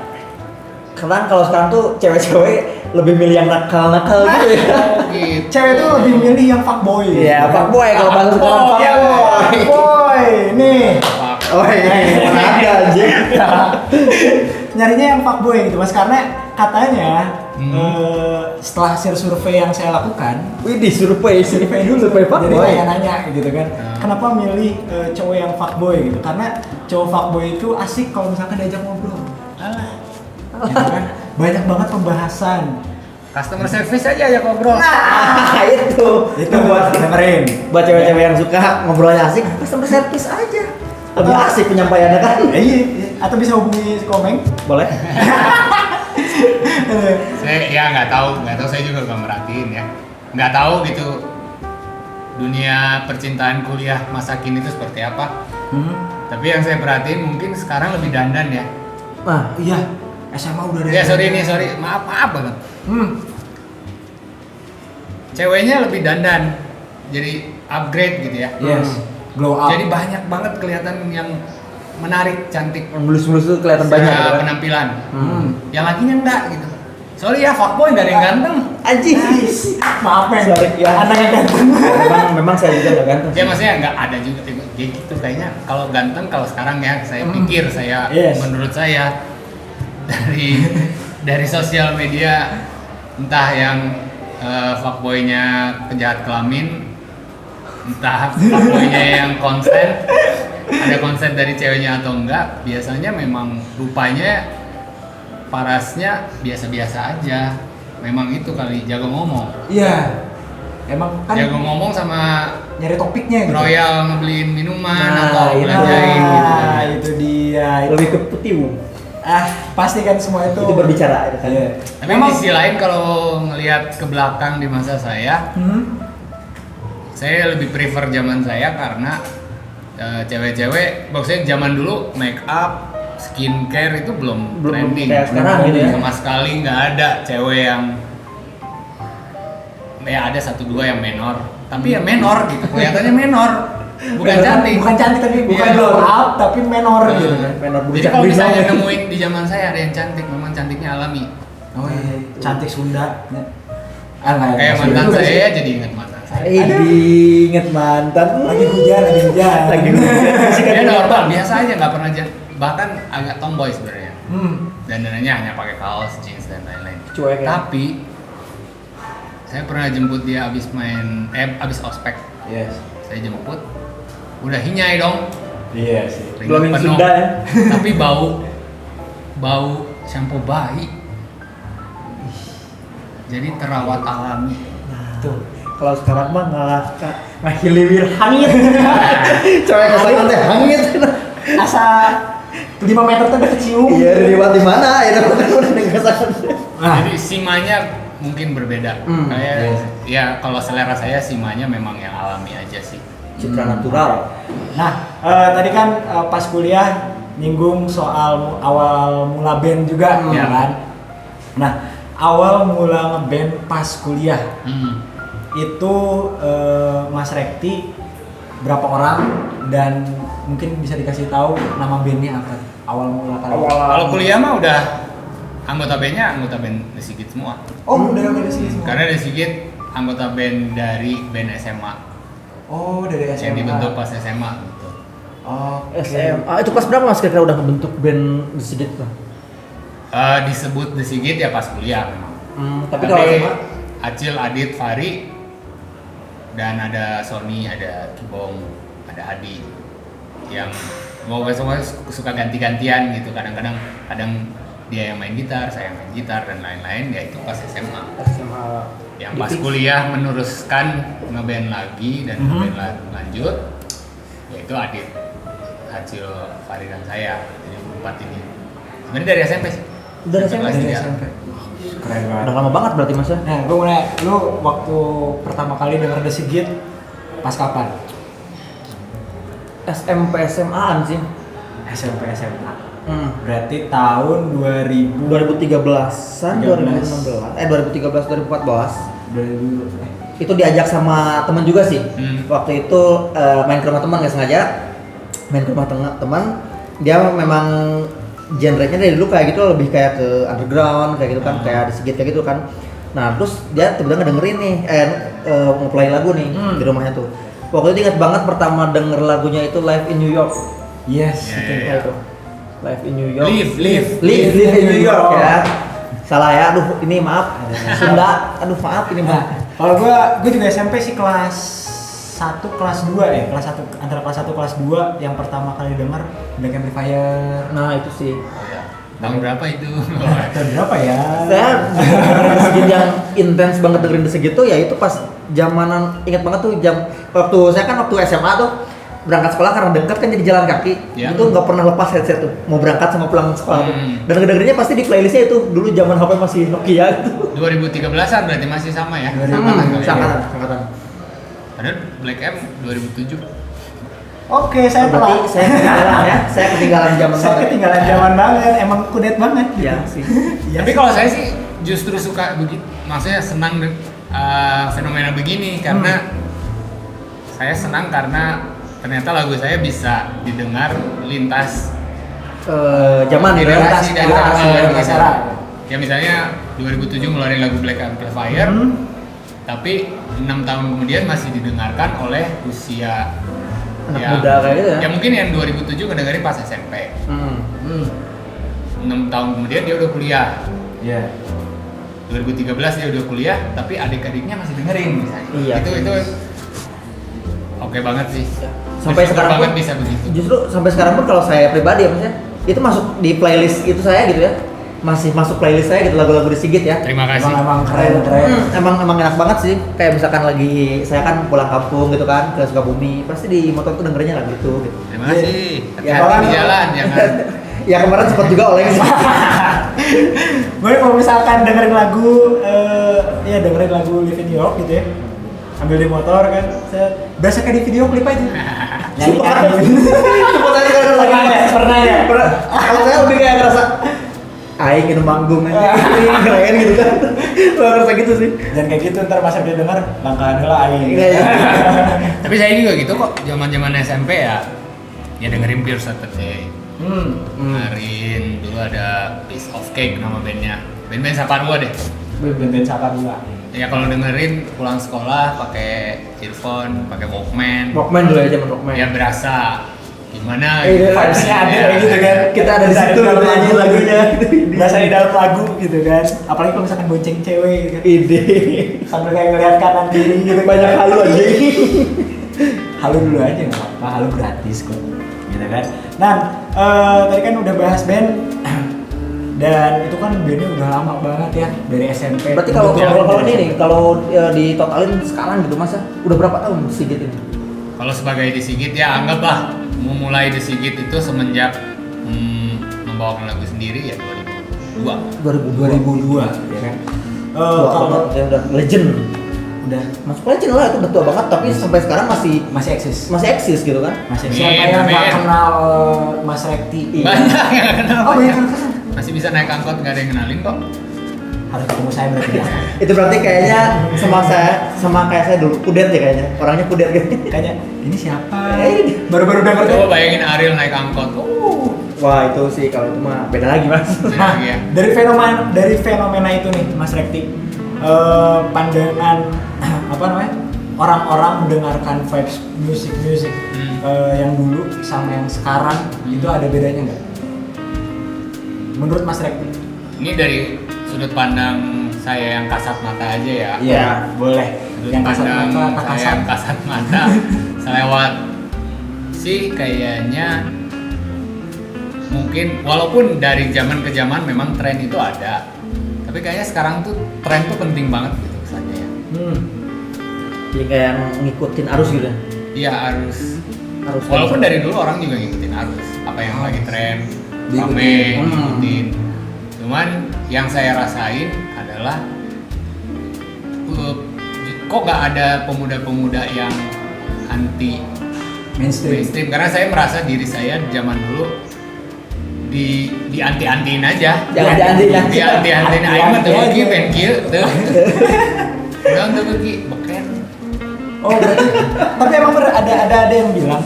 karena kalau sekarang tuh cewek-cewek lebih milih yang nakal-nakal gitu ya. Gitu. Cewek tuh lebih milih yang fuckboy. Iya, fuckboy kalau bahasa sekarang fuckboy. Fuckboy, nih. Oh iya, mana ada anjing. Nyarinya yang fuckboy gitu Mas, karena katanya setelah hasil survei yang saya lakukan, Wih, survei dulu, survei jadi fuckboy. nanya gitu kan, kenapa milih cowok yang fuckboy gitu? Karena cowok fuckboy itu asik kalau misalkan diajak ngobrol. Gitu kan? Banyak banget pembahasan. Customer service aja ya ngobrol. Nah, itu buat dengerin. buat cewek-cewek yang suka ngobrolnya asik, customer service aja. Lebih asik penyampaiannya kan? Iya, atau bisa hubungi Komeng. Boleh. Saya ya nggak tahu saya juga nggak merhatiin ya. Nggak tahu gitu dunia percintaan kuliah masa kini itu seperti apa. Tapi yang saya perhatiin mungkin sekarang lebih dandan ya. Nah, iya. SMA udah ada. Ya sorry maaf banget. Ceweknya lebih dandan, jadi upgrade gitu ya. Yes. Glow up. Jadi banyak banget kelihatan yang menarik, cantik. Mulus-mulus tuh kelihatan banyak. Secara Kan? penampilan. Yang lakinya enggak gitu. Sorry ya fuckboy nggak ada yang ganteng. Anjing. Maaf ya. Sorry ya. Anak yang ganteng. memang saya juga nggak ganteng. Ya maksudnya nggak ada juga kayak gitu kayaknya. Kalau ganteng kalau sekarang ya saya pikir menurut saya dari sosial media entah yang fuckboynya penjahat kelamin, entah fuckboynya yang konsen, ada konsen dari ceweknya atau enggak, biasanya memang rupanya parasnya biasa-biasa aja. Memang itu kali jago ngomong. Iya. Emang kan Jago ngomong sama nyari topiknya gitu. royal ngebeliin minuman Nah, atau itu belanjain gitu. Nah, itu dia. Lebih ke putiung. Pasti kan semua itu. Itu berbicara itu kan. Iya. Tapi di sisi lain kalau ngelihat ke belakang di masa saya lebih prefer zaman saya karena cewek-cewek, maksudnya zaman dulu make up, skincare itu belum trending. kayak sekarang gitu ya. Sama sekali nggak ada cewek yang ada 1-2 yang menor, tapi ya menor gitu, kelihatannya menor. Bukan cantik tapi bukan Iya. glow up tapi menor gitu kan. Menor Jadi kalau misalnya nemuin di zaman saya ada yang cantik, memang cantiknya alami. Oh iya, cantik Sunda. Kayak mantan saya jadi ingat mantan saya. Ingat mantan. Lagi hujan. Lagi hujan. Dia normal, biasa aja, nggak pernah bahkan agak tomboy sebenarnya. Dandanannya hanya pakai kaos, jeans dan lain-lain. Cuek ya. Tapi Saya pernah jemput dia abis ospek. Yes. Saya jemput, udah hinyai dong. Iya sih. Belum Ringan penuh. Sunda ya. Tapi bau shampoo bayi. Jadi terawat alami. Tuh. Kalau sekarang mah nggak hilirwir hangit. Cewek kesayangan teh hangit. Asa 5 meter tuh udah kecium. Iya, di mana? Ya udah kesayangan. Jadi simanya mungkin berbeda. Kayak ya kalau selera saya simanya memang yang alami aja sih. Citra natural. Nah, tadi kan pas kuliah nyinggung soal awal mula band juga, ya kan? Nah, awal mula ngeband pas kuliah itu Mas Rekti berapa orang dan mungkin bisa dikasih tahu nama bandnya apa? Awal mula kali. Kalau kuliah mah udah anggota band The Sigit semua. Oh, udah ada sih semua. Karena The Sigit anggota band dari band SMA Oh, dari SMA. yang dibentuk pas SMA gitu. Oh, SMA. Itu kelas berapa Mas kira-kira udah kebentuk band The Sigit tuh? Disebut The Sigit ya pas kuliah memang. Tapi kalau SMA Acil, Adit, Fari, dan ada Sony, ada Kibong, ada Hadi yang mau semua suka ganti-gantian gitu. Kadang-kadang dia yang main gitar, saya yang main gitar dan lain-lain. Ya itu pas SMA. Yang pas kuliah meneruskan ngeband lagi dan ngeband lanjut, yaitu Adit, Acil, Fari dan saya. Jadi empat ini. Sebenarnya dari SMP sih. Dari SMP? Kelas dari tiga. SMP. Keren banget. udah lama banget berarti Mas ya? Nah, gue mau nanya, lu waktu pertama kali denger The Sigit pas kapan? SMP SMA-an sih. SMP SMA. Berarti tahun 2000 2013-an, 2016, 2013, 2014. 2000 Itu diajak sama teman juga sih. Waktu itu main ke rumah teman nggak sengaja. Main ke rumah teman, dia memang genrenya dari dulu kayak gitu, lebih kayak ke underground kayak gitu kan, kayak di Sigit kayak gitu kan. Nah terus dia tiba-tiba ngedengerin nih, nge-play lagu nih di rumahnya tuh. Waktu itu ingat banget pertama denger lagunya itu Live in New York. Yes, Ya, itu. ya. Itu Live in New York. Live in New York ya. Salah ya, aduh ini maaf. Sunda, aduh maaf ini Nah, maaf. kalau gue juga SMP sih kelas 1 kelas 2 ya. Kelas 1 antara kelas 1 kelas 2 yang pertama kali denger Black Amplifier. Nah itu sih. Tahun berapa itu? Tahun berapa ya? Saya dengerin The Sigit yang intens banget dengerin The Sigit tuh ya itu pas zamanan, ingat banget tuh waktu saya kan waktu SMA tuh berangkat sekolah karena dekat kan jadi jalan kaki. Ya. Itu nggak pernah lepas headset tuh mau berangkat sama pulang sekolah tuh. Dan dengerinnya pasti di playlistnya itu dulu zaman HP masih Nokia gitu. 2013-an berarti masih sama ya? Sangkatan. Padahal Black M 2007. Oke, saya Berarti telat. saya ketinggalan ya. Saya ketinggalan zaman Saya banget. ketinggalan zaman banget. Emang kudet banget. Gitu. Iya sih. Iya Tapi sih. kalau saya sih justru suka begitu, maksudnya senang fenomena begini karena saya senang karena ternyata lagu saya bisa didengar lintas Zaman ya. generasi dan generasi, generasi. generasi. Ya misalnya 2007 ngeluarin lagu Black Amplifier, tapi 6 tahun kemudian masih didengarkan oleh usia Anak muda kayak gitu ya. Ya mungkin yang 2007 ngedengerin pas SMP. 6 tahun kemudian dia udah kuliah. Iya. 2013 dia udah kuliah, tapi adik-adiknya masih dengerin misalnya. Iya. Itu oke banget sih. Sampai Bersyukur sekarang banget pun, bisa begitu. justru sampai sekarang pun kalau saya pribadi ya maksudnya itu masuk di playlist itu saya gitu ya, masih masuk playlist saya gitu lagu-lagu di Sigit ya. Terima kasih. Emang keren. Emang enak banget sih, kayak misalkan lagi saya kan pulang kampung gitu kan ke Sukabumi, pasti di motor tuh dengerinnya lagu itu gitu. Terima kasih. Ya, Hati-hati di Bang. jalan jangan. Ya kemarin sempat juga oleng sih. Gue kalau misalkan dengerin lagu, ya dengerin lagu Live in New York gitu ya, ambil di motor kan, berasa kayak di video klip aja. Nyanyi kan? Sempat saya sekarang lagi Pernah ya? Kalau saya lebih kayak ngerasa aing ini manggung aja, keren gitu kan. Gue ngerasa gitu sih. Dan kayak gitu ntar pas dia denger, langkah adalah aing. Iya, iya. Tapi saya juga gitu kok. Zaman-zaman SMP ya dengerin Pure Saturday. Kemarin dulu ada Piece of Cake nama bandnya. Band-band Saparua deh. Band-band siapa dulu? Ya kalau dengerin pulang sekolah pakai earphone, pakai Walkman. Walkman dulu ya zaman Walkman. Ya berasa gimana Iya, vibes-nya ada Ya. gitu kan. Kita ada di situ dalam nyanyi lagunya. Berasa di dalam lagu gitu kan. Apalagi kalau misalkan bonceng cewek gitu kan. Ide. Sambil kayak ngeliat kanan kiri gitu. Banyak halu aja. Halu dulu aja nggak apa-apa, halu gratis kok. Gitu kan. Nah, tadi kan udah bahas band. Dan itu kan bandnya udah lama banget ya, dari SMP. Berarti kalau Betul, kalau dari ini nih, SMP. kalau ditotalin sekarang gitu masa udah berapa tahun Sigit ini? Kalau sebagai The Sigit ya anggaplah memulai The Sigit itu semenjak membawakan lagu sendiri ya 2002. 2002. 2002 ya kan. Tua Kalau banget, ya udah legend. udah Masuk legend lah, itu udah tua banget tapi sampai sekarang masih eksis. masih eksis gitu kan. Masih Amin, siapa yang nggak amin. kenal Mas Rekti? Banyak yang nggak kenal. Oh, banyak yang kenal. Masih bisa naik angkot nggak ada yang kenalin kok. Harus ketemu saya berarti ya. Itu berarti kayaknya sama kayak saya dulu pudet ya kayaknya. Orangnya pudet gitu. Kayaknya ini siapa? Eh. Baru-baru denger Coba tuh. bayangin Ariel naik angkot. Wah, itu sih kalau itu mah beda lagi, Mas. Nah, Iya. dari fenomena itu nih, Mas Rekti, pandangan apa namanya? Orang-orang mendengarkan vibes musik yang dulu sama yang sekarang itu ada bedanya nggak? Menurut Mas Rekti? Ini dari sudut pandang saya yang kasat mata aja ya. Iya, boleh. Sudut Yang kasat pandang mata, tak saya kasat. yang kasat mata selewat sih kayaknya mungkin walaupun dari zaman ke zaman memang tren itu ada, tapi kayaknya sekarang tuh tren tuh penting banget gitu kesannya ya. Jadi kayak ngikutin arus gitu. ya. Iya harus. Arus. Walaupun dari dulu orang juga ngikutin arus, apa yang lagi tren, Diikutin. rame, ngikutin. Cuman yang saya rasain adalah kok nggak ada pemuda-pemuda yang anti mainstream karena saya merasa diri saya zaman dulu di anti-antiin aja. Jangan diantiin aja. Di anti-antiin aja mah tuh Anti-anti pergi aja. pengen kieu tuh. Udah tuh pergi beken. Oh, berarti. Tapi emang ada yang bilang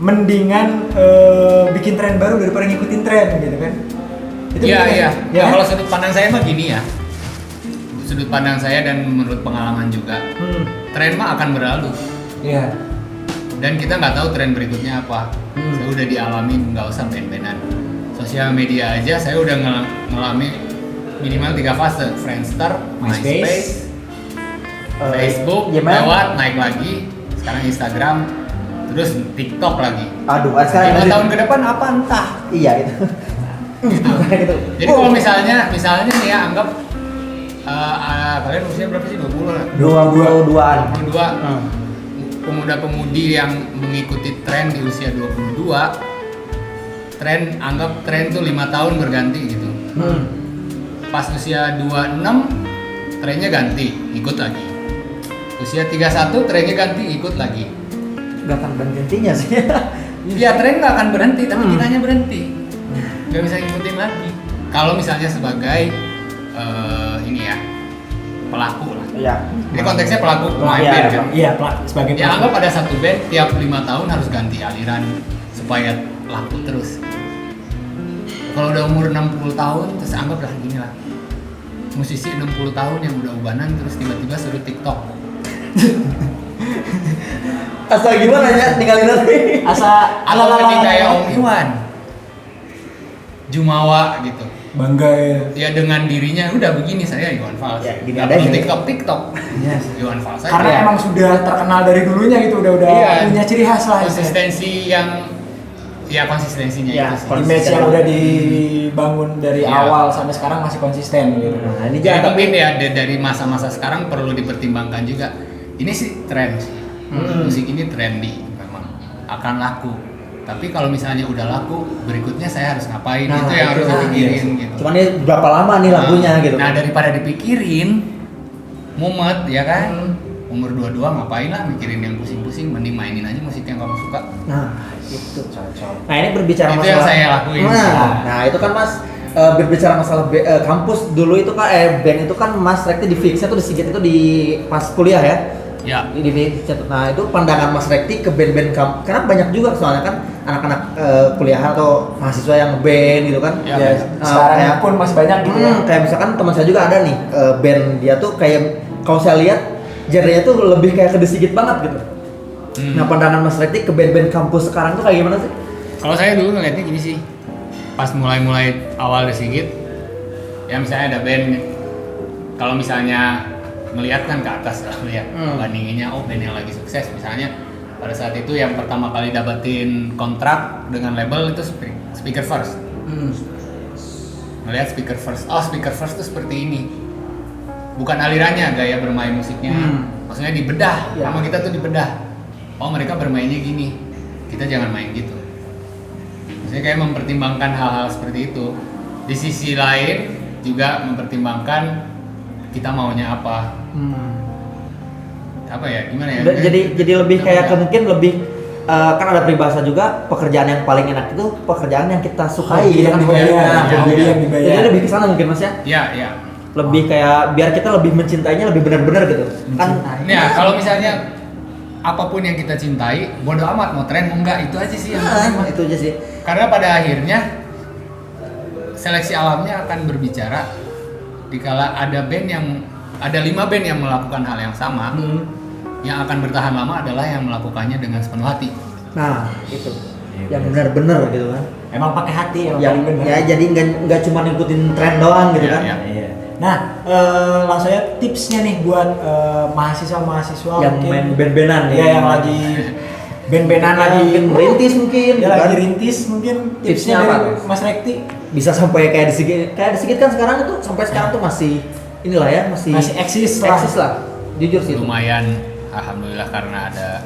mendingan bikin tren baru daripada ngikutin tren gitu kan? Itu Iya bener iya. kan? Ya, kan? kalau sudut pandang saya mah gini ya. Sudut pandang saya dan menurut pengalaman juga, tren mah akan berlalu Iya. dan kita nggak tahu tren berikutnya apa. Saya udah dialami, nggak usah band-bandan. Sosial media aja saya udah ngalami minimal 3 fase: Friendster, MySpace, Facebook, Gmail. lewat naik lagi, sekarang Instagram, terus TikTok lagi. Aduh, sekarang 5 tahun ke depan apa entah. Iya gitu. gitu. Jadi kalau misalnya nih ya anggap kalian usia berapa sih? 20 lah. 22-an. 22 pemuda-pemudi yang mengikuti tren di usia 22, anggap tren tuh 5 tahun berganti gitu. Pas usia 26 trennya ganti, ikut lagi. Usia 31 trennya ganti, ikut lagi. Gak akan berhentinya sih. Ya tren nggak akan berhenti, tapi kitanya berhenti. Nggak bisa ngikutin lagi. Kalau misalnya sebagai ini ya pelaku lah. Iya. Ini konteksnya pelaku pemain Iya, band kan. Iya, sebagai Ya anggap ada satu band tiap 5 tahun harus ganti aliran supaya laku terus. Kalau udah umur 60 tahun terus anggap lah gini lah. Musisi 60 tahun yang udah ubanan terus tiba-tiba suruh TikTok. Asal gimana ya ninggalin nanti? asa Atau kayak Om Iwan. Jumawa gitu. bangga ya. Ya dengan dirinya udah begini saya Iwan Fals. Ya, gini Nggak ada perlu gitu. TikTok. Yes. Iwan Fals aja. Karena emang sudah terkenal dari dulunya gitu, udah Iya. punya ciri khas lah. konsistensi yang konsistensinya Ya, itu sih. Image yang udah dibangun dari Iya. awal sampai sekarang masih konsisten gitu. Nah, ini Jadi jangan mungkin ya dari masa-masa sekarang perlu dipertimbangkan juga. Ini sih tren sih. Musik ini trendy memang akan laku. Tapi kalau misalnya udah laku, berikutnya saya harus ngapain? Nah, itu yang harus itu. dipikirin gitu. Cuman ini berapa lama nih lagunya gitu. Nah, daripada dipikirin mumet ya kan. Umur 22 ngapain lah mikirin yang pusing-pusing, mending mainin aja musik yang kamu suka. Nah, itu cocok. Nah, ini berbicara Itu masalah yang saya lakuin. Nah, itu kan Mas berbicara masalah kampus dulu itu kan band itu kan Mas Rekti di Fixnya tuh di Sigit itu di pas kuliah ya. Ya. Di Fixnya tuh. Nah, itu pandangan Mas Rekti ke band-band kampus. Karena banyak juga soalnya kan anak-anak kuliahan atau mahasiswa yang band gitu kan. Ya, Ya, sekarang pun masih banyak gitu ya. Kayak misalkan teman saya juga ada nih band dia tuh kayak kalau saya lihat genre-nya tuh lebih kayak ke The Sigit banget gitu. Nah, pandangan Mas Rekti ke band-band kampus sekarang tuh kayak gimana sih? Kalau saya dulu ngeliatnya gini sih, pas mulai awal The Sigit, ya misalnya ada band, kalau misalnya ngelihat kan ke atas lah, lihat bandinginnya, oh band yang lagi sukses misalnya, pada saat itu yang pertama kali dapetin kontrak dengan label itu Speaker First. Ngelihat Speaker First, oh Speaker First tuh seperti ini, bukan alirannya, gaya bermain musiknya, maksudnya dibedah, sama kita tuh dibedah, oh mereka bermainnya gini, kita jangan main gitu. Maksudnya kayak mempertimbangkan hal-hal seperti itu. Di sisi lain juga mempertimbangkan kita maunya apa. Apa ya? Gimana ya? Jadi lebih kayak mungkin lebih kan ada peribahasa juga, pekerjaan yang paling enak itu pekerjaan yang kita sukai, yang dibayar. Jadi lebih ke sana mungkin Mas ya? Iya. Lebih kayak biar kita lebih mencintainya lebih benar-benar gitu. Kan ya kalau misalnya apapun yang kita cintai, bodo amat mau tren mau enggak, itu aja sih yang penting. Itu aja sih. Karena pada akhirnya seleksi alamnya akan berbicara dikala ada 5 band yang melakukan hal yang sama, yang akan bertahan lama adalah yang melakukannya dengan sepenuh hati. Nah, itu. Yang benar-benar gitu kan. Emang pakai hati Yang ya jadi nggak cuma ngikutin tren doang gitu kan. Iya. Nah, langsung aja tipsnya nih buat mahasiswa-mahasiswa Yang mungkin, main band-bandan ya, yang lagi band-bandan lagi merintis mungkin, ya kan? lagi rintis mungkin tipsnya Tipsnya apa? dari Mas Rekti Bisa sampai kayak di Sigit kan sekarang itu sampai sekarang tuh masih inilah ya, masih eksis lah. Jujur sih. Lumayan, alhamdulillah karena ada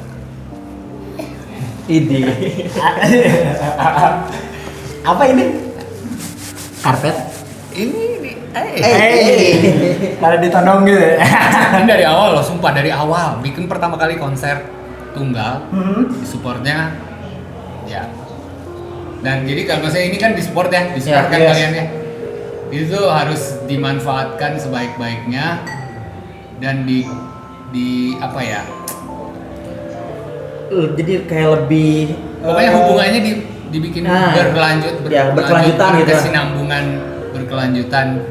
Ide. apa ini? Karpet? ini Karena ditodong gitu ya. Ini dari awal loh, sumpah dari awal bikin pertama kali konser tunggal, supportnya ya. Dan jadi kalau saya ini kan di support ya, di support kan kalian ya. Itu harus dimanfaatkan sebaik-baiknya dan di apa ya? Jadi kayak lebih Pokoknya hubungannya dibikin berkelanjutan gitu. Berkesinambungan, berkelanjutan.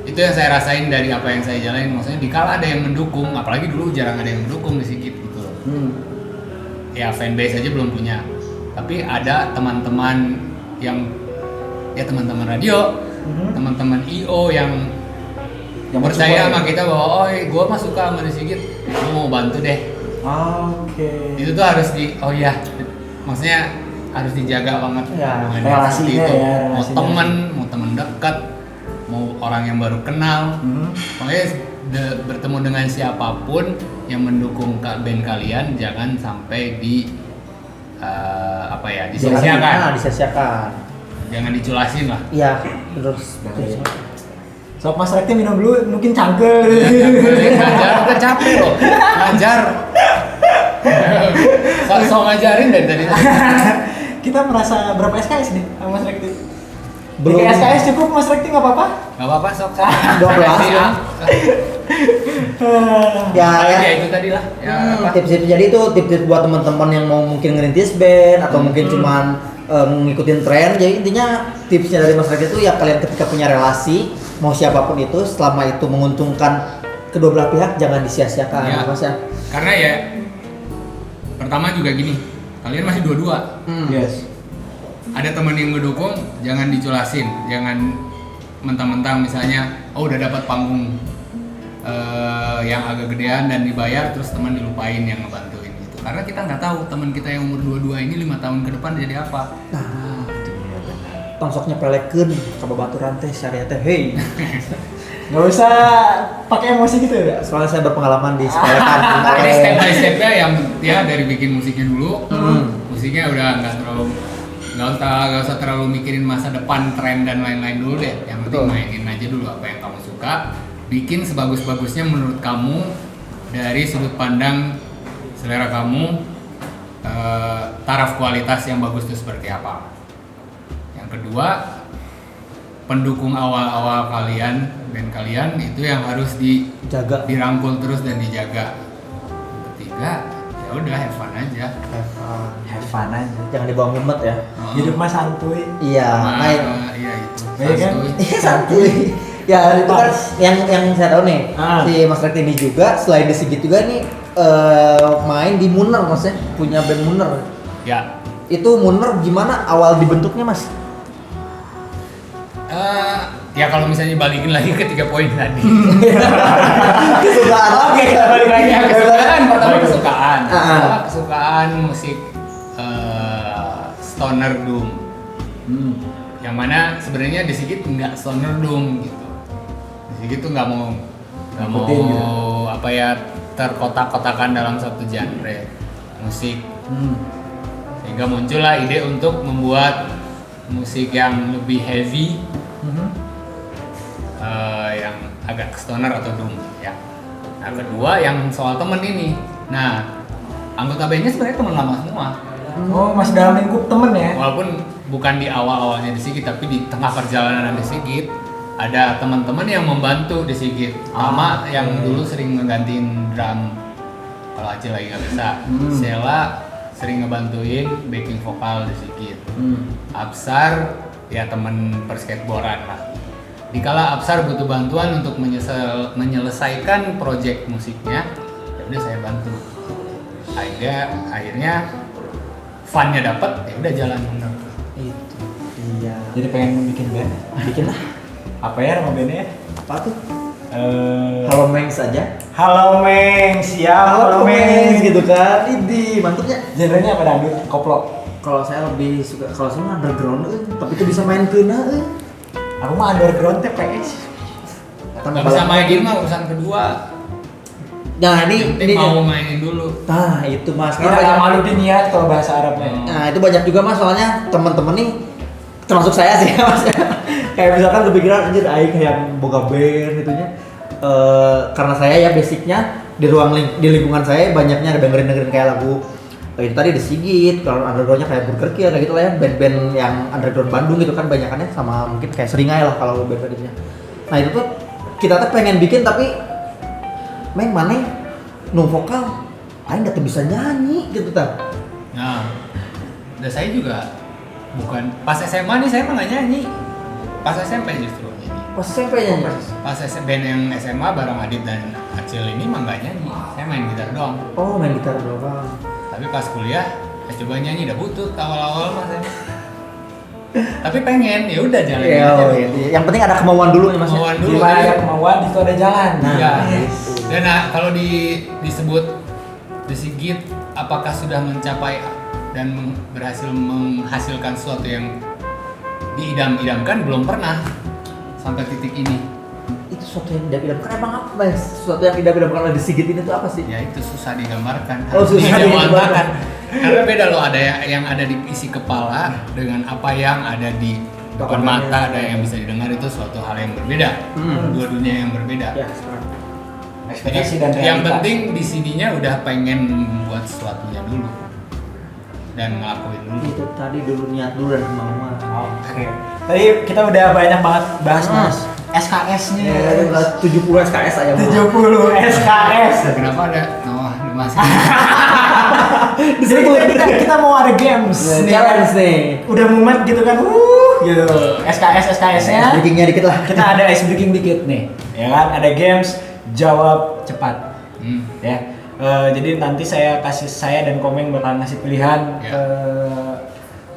Itu yang saya rasain dari apa yang saya jalanin. Maksudnya dikala ada yang mendukung, apalagi dulu jarang ada yang mendukung di Sigit gitu loh. Ya fanbase aja belum punya. Tapi ada teman-teman yang ya teman-teman radio, teman-teman IO yang percaya sama kita bahwa gue mah suka sama The Sigit, gue mau bantu deh. Oke. Itu tuh harus maksudnya harus dijaga banget Ya, hubungannya relasinya seperti itu. ya, Mau relasinya. mau temen dekat, mau orang yang baru kenal, pokoknya bertemu dengan siapapun yang mendukung band kalian jangan sampai disia-siakan. Jangan diculasin lah. Iya, terus. Sok Mas Rekti minum dulu, mungkin cangkel. Ngajar udah capek loh, ngajar. So ngajarin dari tadi. Kita merasa berapa SKS nih sama Mas Rekti? Belum. 3 SKS cukup Mas Rekti, nggak apa-apa? Gak apa-apa sok. 12 ya. Ya itu tadi lah. Tips-tips jadi itu tips-tips buat teman-teman yang mau mungkin ngerintis band atau mungkin cuman ngikutin tren. Jadi intinya tipsnya dari Mas Rekti itu ya kalian ketika punya relasi mau siapapun itu selama itu menguntungkan kedua belah pihak jangan disia-siakan Ya. Mas ya. Karena ya pertama juga gini, kalian masih dua-dua. Yes. Ada teman yang ngedukung, jangan diculasin, jangan mentang-mentang misalnya udah dapat panggung yang agak gedean dan dibayar terus teman dilupain yang ngebantuin gitu. Karena kita nggak tahu teman kita yang umur 22 ini 5 tahun ke depan jadi apa. Nah, tongsoknya pelekeun ka babaturan teh syariat teh hei. Nggak usah pakai emosi gitu ya. Soalnya saya berpengalaman di sepelekan. Ini step by stepnya yang dari bikin musiknya dulu, musiknya udah nggak usah terlalu mikirin masa depan, tren dan lain-lain dulu deh. Yang penting mainin aja dulu apa yang kamu suka, bikin sebagus-bagusnya menurut kamu dari sudut pandang selera kamu, taraf kualitas yang bagus itu seperti apa. Yang kedua, pendukung awal-awal kalian, band kalian itu yang harus Jaga. dirangkul terus dan dijaga. Yang ketiga, ya udah have fun aja. Have fun aja. Jangan dibawa mumet ya. Hidup mah santuy. Iya, naik. Iya itu. Iya kan? Santuy. Ya itu kan yang saya tahu nih Ah. si Mas Rekti ini juga selain di Sigit juga nih main di Munner mas ya, punya band Munner. Ya. Itu Munner gimana awal dibentuknya mas? Ya kalau misalnya balikin lagi ke 3 poin tadi. Kesukaan. Oke, kita balik lagi ya Kesukaan pertama kesukaan. Ah. Kesukaan musik stoner doom. Yang mana sebenarnya di Sigit nggak stoner doom gitu. Di Sigit tuh nggak mau Ngikutin gitu. apa ya terkotak-kotakan dalam satu genre musik. Sehingga muncullah ide untuk membuat musik yang lebih heavy, yang agak stoner atau doom ya. Nah kedua yang soal temen ini. Nah anggota bandnya sebenarnya teman lama semua. Oh, masih dalam lingkup temen ya? Walaupun bukan di awal-awalnya di Sigit, tapi di tengah perjalanan di Sigit ada teman-teman yang membantu di Sigit. Lama yang dulu sering ngegantiin drum kalau Acil lagi nggak bisa. Sheila sering ngebantuin backing vokal di Sigit. Absar ya temen perskateboardan lah. Dikala Absar butuh bantuan untuk menyelesaikan project musiknya, ya udah saya bantu. Akhirnya funnya dapat, ya udah jalan bener. Itu. Iya. Jadi pengen bikin band? Bikin lah. Apa ya nama bandnya? Apa tuh? Eh, Halo Meng saja. Halo Meng, siap Halo Meng. gitu kan. Ini mantapnya. Genrenya apa dangdut? Koplo. Kalau saya lebih suka, kalau saya mah underground tapi itu bisa main kena Aku mah underground TPS. Gak bisa mainin mah urusan kedua. Nah Yang penting mau mainin dulu. Nah itu mas. Kita Karena malu diniat kalau bahasa Arabnya. Nah itu banyak juga mas, soalnya teman-teman nih termasuk saya sih mas. Kayak misalkan kepikiran anjir aing kayak boga band itunya. Karena saya ya basicnya di di lingkungan saya banyaknya dengerin kayak lagu itu tadi The Sigit, kalau undergroundnya kayak Burger Kill kayak gitu lah ya, band-band yang underground Bandung gitu kan banyakannya sama mungkin kayak Seringai lah kalau band-bandnya. Nah itu tuh kita tuh pengen bikin tapi Meng mana nu vokal, aing nggak bisa nyanyi gitu ta. Nah, dan saya juga bukan pas SMA nih saya mah nggak nyanyi. Pas SMP justru nyanyi. Pas SMP nyanyi. Pas band yang SMA bareng Adit dan Acil ini mah nggak nyanyi. Saya main gitar doang. Oh main gitar doang. Tapi pas kuliah, saya coba nyanyi udah butut awal-awal mah saya. Tapi pengen, ya udah jalan Iya, aja. iya. Yang penting ada kemauan dulu ya mas. Kemauan dulu. Di mana jadi- ada kemauan, di situ ada jalan. Iya. gitu. Dan kalau disebut The Sigit, apakah sudah mencapai dan berhasil menghasilkan sesuatu yang diidam-idamkan? Belum pernah sampai titik ini. Itu sesuatu yang tidak idamkan emang apa mas? Sesuatu yang tidak idamkan oleh The Sigit ini tuh apa sih? Ya itu susah digambarkan. Oh, susah digambarkan. Karena beda loh, ada yang ada di isi kepala dengan apa yang ada di depan Tokohnya. mata, ada yang bisa didengar, itu suatu hal yang berbeda. Dua dunia yang berbeda. Ya sekarang. Ekspektasi dan realita. Yang penting di sininya udah pengen membuat sesuatunya dulu dan ngelakuin dulu. Itu tadi dulu niat dulu dan kemauan. Oke. Tadi kita udah banyak banget bahas mas. SKS-nya. Ya, 70 SKS aja. 70 SKS. Kenapa ada masih Jadi kita mau ada games nih. Challenge nih. Udah mumet gitu kan. Gitu. SKS-nya. Breakingnya dikit lah. Kita ada ice breaking dikit nih. Ya kan? Ada games jawab cepat. Ya. Jadi nanti saya dan Komeng bakal ngasih pilihan Ya. ke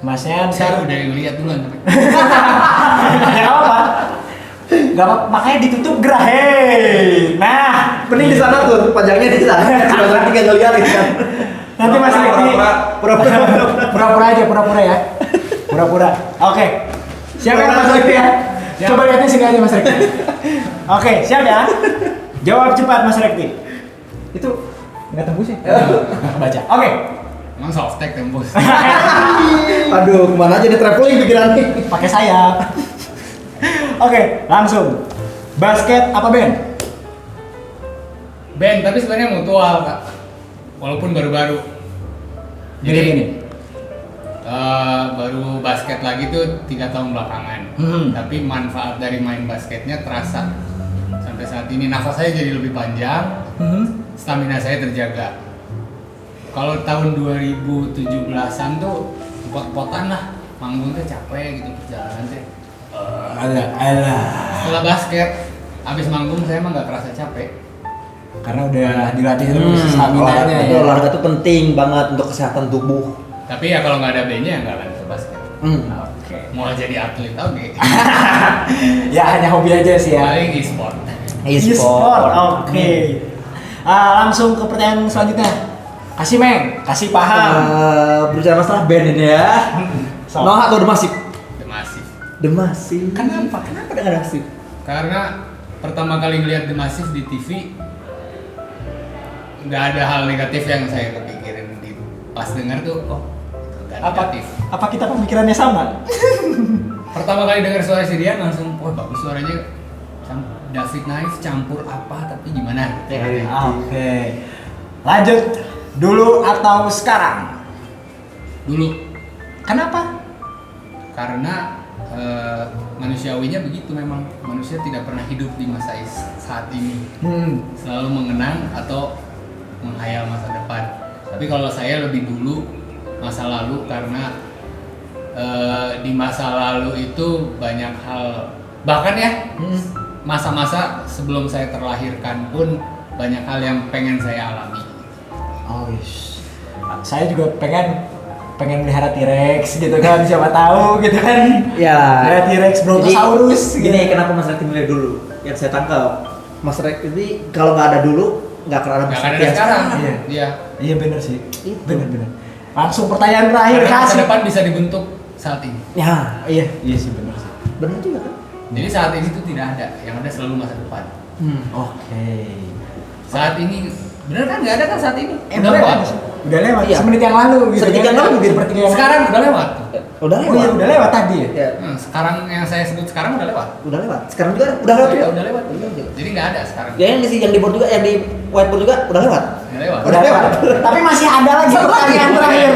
Masnya. saya udah lihat duluan tapi Gak apa-apa. Gak apa, makanya ditutup gerah. Hei. Nah, Mending di sana tuh, panjangnya di sana. Cuma tinggal ngeliat gitu kan. nanti Mas Rikti pura-pura aja, pura-pura ya. Pura-pura. Oke. Siap ya Mas Rikti ya? Coba lihatin sini aja Mas Rikti. Oke, siap ya? Jawab cepat Mas Rikti. Itu nggak tembus ya? Baca. Oke. emang softtek tembus. Aduh, kemana aja nih traveling pikirannya. Pakai sayap. Oke, langsung. Basket apa band? Band tapi sebenarnya mutual kak, walaupun baru-baru. Jadi gini. Baru basket lagi tuh 3 tahun belakangan. Tapi manfaat dari main basketnya terasa sampai saat ini. Nafas saya jadi lebih panjang, stamina saya terjaga. Kalau tahun 2017-an tuh pot-potan lah, manggung tuh capek gitu perjalanan teh. Alah. Setelah basket, abis manggung saya emang nggak kerasa capek. Karena udah dilatih terus stamina-nya ya. Olahraga itu penting banget untuk kesehatan tubuh. Tapi ya kalau nggak ada B-nya nggak akan bisa basket. Oke. Mau jadi atlet oke. Ya hanya hobi aja sih ya. Paling e-sport. E-sport. Oke. Langsung ke pertanyaan selanjutnya. Kasih Meng, kasih paham. Berbicara masalah band ini ya. So. Noah atau The Massive? The Massive. The Massive. Kenapa? Kenapa dengan The Massive? Karena pertama kali ngeliat The Massive di TV nggak ada hal negatif yang saya kepikirin di pas dengar tuh nggak negatif. Apa kita pemikirannya sama? Pertama kali dengar suara si Rian langsung bagus suaranya. David Naif campur apa tapi gimana? Oke. Lanjut. Dulu atau sekarang? Dulu. Kenapa? Karena manusiawinya begitu memang. Manusia tidak pernah hidup di masa saat ini. Selalu mengenang atau menghayal masa depan. Tapi kalau saya lebih dulu masa lalu karena di masa lalu itu banyak hal, bahkan ya masa-masa sebelum saya terlahirkan pun banyak hal yang pengen saya alami. Oh yes. Saya juga pengen melihara T-Rex gitu kan, siapa tahu gitu kan. Ya. Melihara T-Rex, Brontosaurus. Gini, kenapa Mas Rekti milih dulu? Yang saya tangkap, Mas Rekti ini kalau nggak ada dulu, nggak akan ada Nggak Mas akan Rekti ada yang sekarang. Iya. Iya. Iya benar sih. Itu. Benar. Langsung pertanyaan terakhir Karena masa kasih. depan bisa dibentuk saat ini. Ya, Iya sih benar sih. benar juga kan? Jadi saat ini tuh tidak ada, yang ada selalu masa depan. Oke. Saat ini, bener kan nggak ada kan saat ini? Udah lewat. Udah lewat. Iya. Semenit yang lalu gitu. Semenit kan. yang lalu, gitu. Sepertiga yang Sekarang udah lewat. Udah Oh lewat. iya udah lewat tadi ya. Ya, Sekarang yang saya sebut sekarang udah lewat. udah lewat. Sekarang juga udah lewat Iya, juga. udah lewat. Udah juga. Jadi nggak ada sekarang. Ya yang di board juga, yang di whiteboard juga udah lewat. Nggak lewat. Udah lewat. Tapi masih ada lagi pertanyaan terakhir.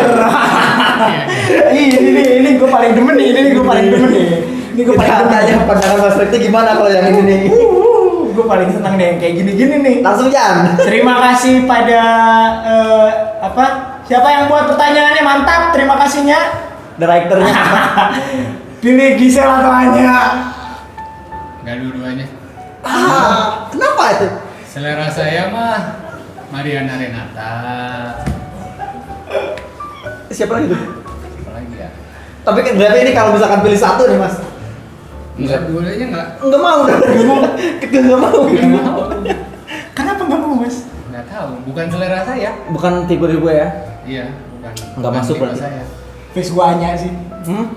Ini gue paling demen nih. Ini gue paling demen nih. Ini gue paling Kita demen. tanya pandangan Mas Rekti gimana kalau yang ini nih? Gue paling senang nih yang kayak gini-gini nih. Langsung Jan. Terima kasih pada siapa yang buat pertanyaannya, mantap. Terima kasihnya. Direkturnya. Pilih Gisel atau Anya? Nggak dua-duanya. Kenapa itu? Selera saya mah Mariana Renata. Siapa lagi tuh? Apa lagi ya? Tapi kan berarti ini kalau misalkan pilih satu nih Mas. Enggak, dua-duanya nggak. Enggak mau, enggak mau. Enggak mau. Nggak mau. Kenapa nggak mau Mas? Nggak tahu. Bukan selera saya. Bukan tipe-tipe ya. Iya, bukan. Nggak bukan masuk tipe berarti. saya. Fix gue Anya sih.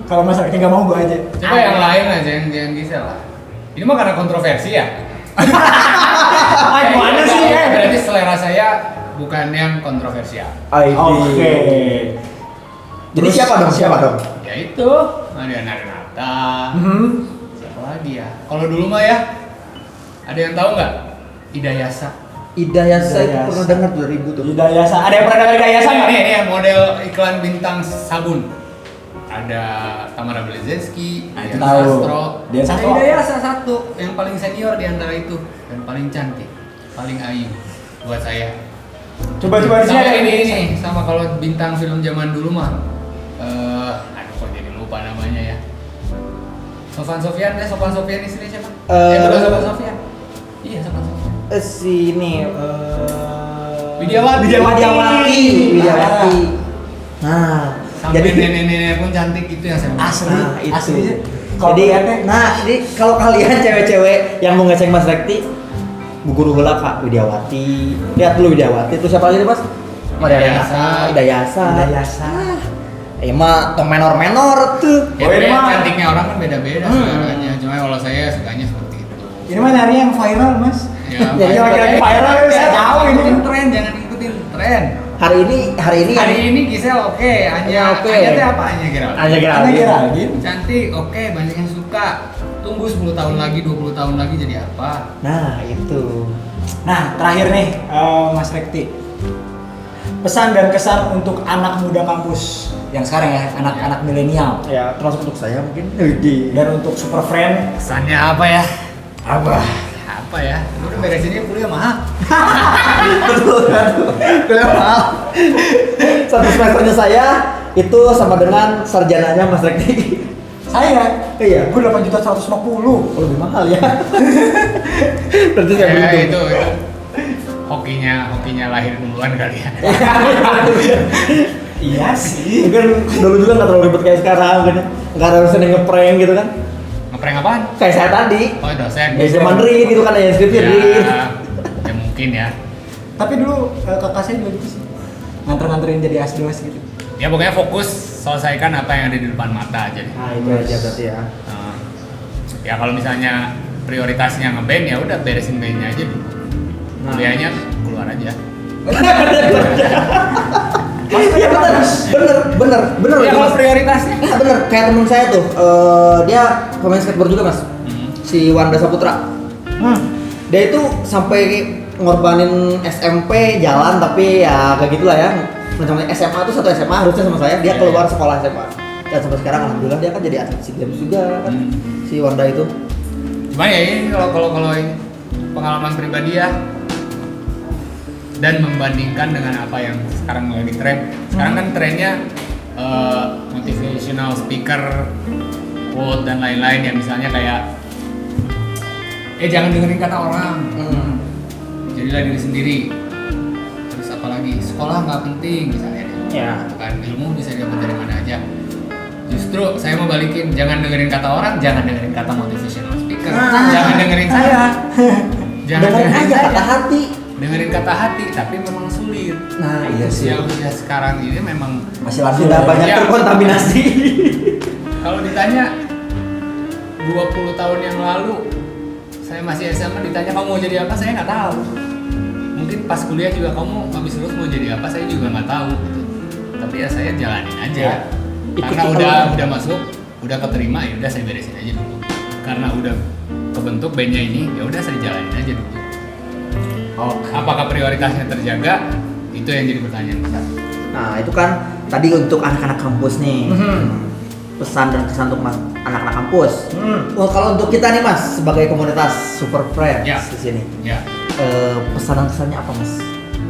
Kalau masyarakatnya nggak mau gue aja. Coba yang lain aja yang Gisel lah. Ini mah karena kontroversi ya. Gimana sih? Berarti selera saya bukan yang kontroversial. Oke. Jadi siapa dong? Siapa dong? Ya itu Mariana Renata. Siapa lagi ya? Kalau dulu mah ya, ada yang tahu nggak? Ida Yasa. Ida Yasa itu Ida pernah Yasa. dengar 2000 tuh. Ida Yasa. Ada yang pernah dengar Ida Yasa nggak? Ini model iklan bintang sabun. Ada Tamara Blazensky, itu Dian tahu. Sastro. Dian Ada Sastro. Ida Yasa satu yang paling senior di antara itu dan paling cantik, paling ayu buat saya. Coba di sini Sama ada ini sama kalau bintang film zaman dulu mah. Aduh kok jadi lupa namanya ya. Sofan Sofyan istri siapa? Bukan Sofan Sofyan. Iya Sofan Sofyan. Sini Widiawati. Widiawati. Nah, Sampai jadi nenek-nenek pun cantik itu yang saya mau. asli. nah, itu. Asli. Jadi kalau kalian cewek-cewek yang mau ngecek Mas Rekti, Bu Guru heula Kak Widiawati. Lihat dulu Widiawati. Terus siapa lagi nih, Mas? Ida Yasa. Emang tong menor tuh. Ya, Oh, ini beda, mah- cantiknya orang kan beda-beda seleranya. Cuma kalau saya sukanya seperti itu. Ini mah nyari yang viral Mas. Ya, Jadi lagi-lagi viral, saya tahu ini. Ikutin tren, jangan ikutin tren. Hari ini Gisel oke, Anya Oke. Anya teh apa Anya kira? Anya Karena Geraldine. Cantik, oke, banyak yang suka. Tunggu 10 tahun lagi, 20 tahun lagi jadi apa? Nah, itu. Nah, terakhir nih Mas Rekti. Pesan dan kesan untuk anak muda kampus yang sekarang ya, anak-anak milenial Ya, termasuk untuk saya mungkin. dan untuk super friend. Kesannya apa ya? Apa? Apa ya? Lu udah beresinnya kuliah mahal. Kuliah mahal. Satu semesternya saya itu sama dengan sarjananya Mas Rekti. Saya? Iya. Gue 8.150.000. Oh, lebih mahal ya. Berarti saya Ya, beruntung. itu. hokinya lahir duluan kali ya. Iya sih. Mungkin dulu juga nggak terlalu ribet kayak sekarang, kan? Nggak harus sering ngeprank gitu kan? Ngeprank apaan? Kayak saya tadi. Oh dosen. Ya zaman read gitu kan, ya skripsi read. Ya mungkin ya. Tapi dulu kakak saya juga gitu sih. Nganter-nganterin jadi asdos gitu. Ya pokoknya fokus selesaikan apa yang ada di depan mata aja deh. Nah itu aja berarti ya. Ya kalau misalnya prioritasnya ngeband ya udah beresin bandnya aja dulu. Nah. Kuliahnya keluar aja. Iya bener. Ya kalau prioritasnya. Nah, bener, kayak temen saya tuh, dia pemain skateboard juga mas, si Wanda Saputra. Dia itu sampai ngorbanin SMP jalan, tapi ya kayak gitulah ya. Macam SMA tuh satu SMA harusnya sama saya, dia keluar sekolah SMA. Dan sampai sekarang alhamdulillah dia kan jadi atlet SEA Games juga kan, si Wanda itu. Cuma ya ini kalau ini pengalaman pribadi ya. Dan membandingkan dengan apa yang sekarang lagi tren. Sekarang kan trennya motivational speaker, quote dan lain-lain ya, misalnya kayak jangan dengerin kata orang, jadilah diri sendiri. Terus apalagi sekolah nggak penting misalnya, Ya. kan ilmu bisa dapat dari mana aja. Justru saya mau balikin, jangan dengerin kata orang, jangan dengerin kata motivational speaker, jangan dengerin saya, jangan Dengerin dengerin aja saya. kata hati. Dengerin kata hati, tapi memang sulit. Nah iya sih. Usia sekarang ini memang Masih lanjut Sudah banyak Ya. terkontaminasi. kalau ditanya 20 tahun yang lalu saya masih SMA, ditanya kamu mau jadi apa, saya nggak tahu. Mungkin pas kuliah juga kamu habis lulus mau jadi apa, saya juga nggak tahu gitu. Tapi ya saya jalanin aja. Ya. Karena Ikuti udah alurnya. masuk, udah keterima, ya udah saya beresin aja dulu. Karena udah kebentuk bandnya ini, ya udah saya jalanin aja dulu. Apakah prioritasnya terjaga? Itu yang jadi pertanyaan besar. Nah itu kan tadi untuk anak-anak kampus nih, pesan dan kesan untuk anak-anak kampus. Oh, kalau untuk kita nih mas sebagai komunitas Super Friends Ya. di sini, Ya, pesan dan kesannya apa mas?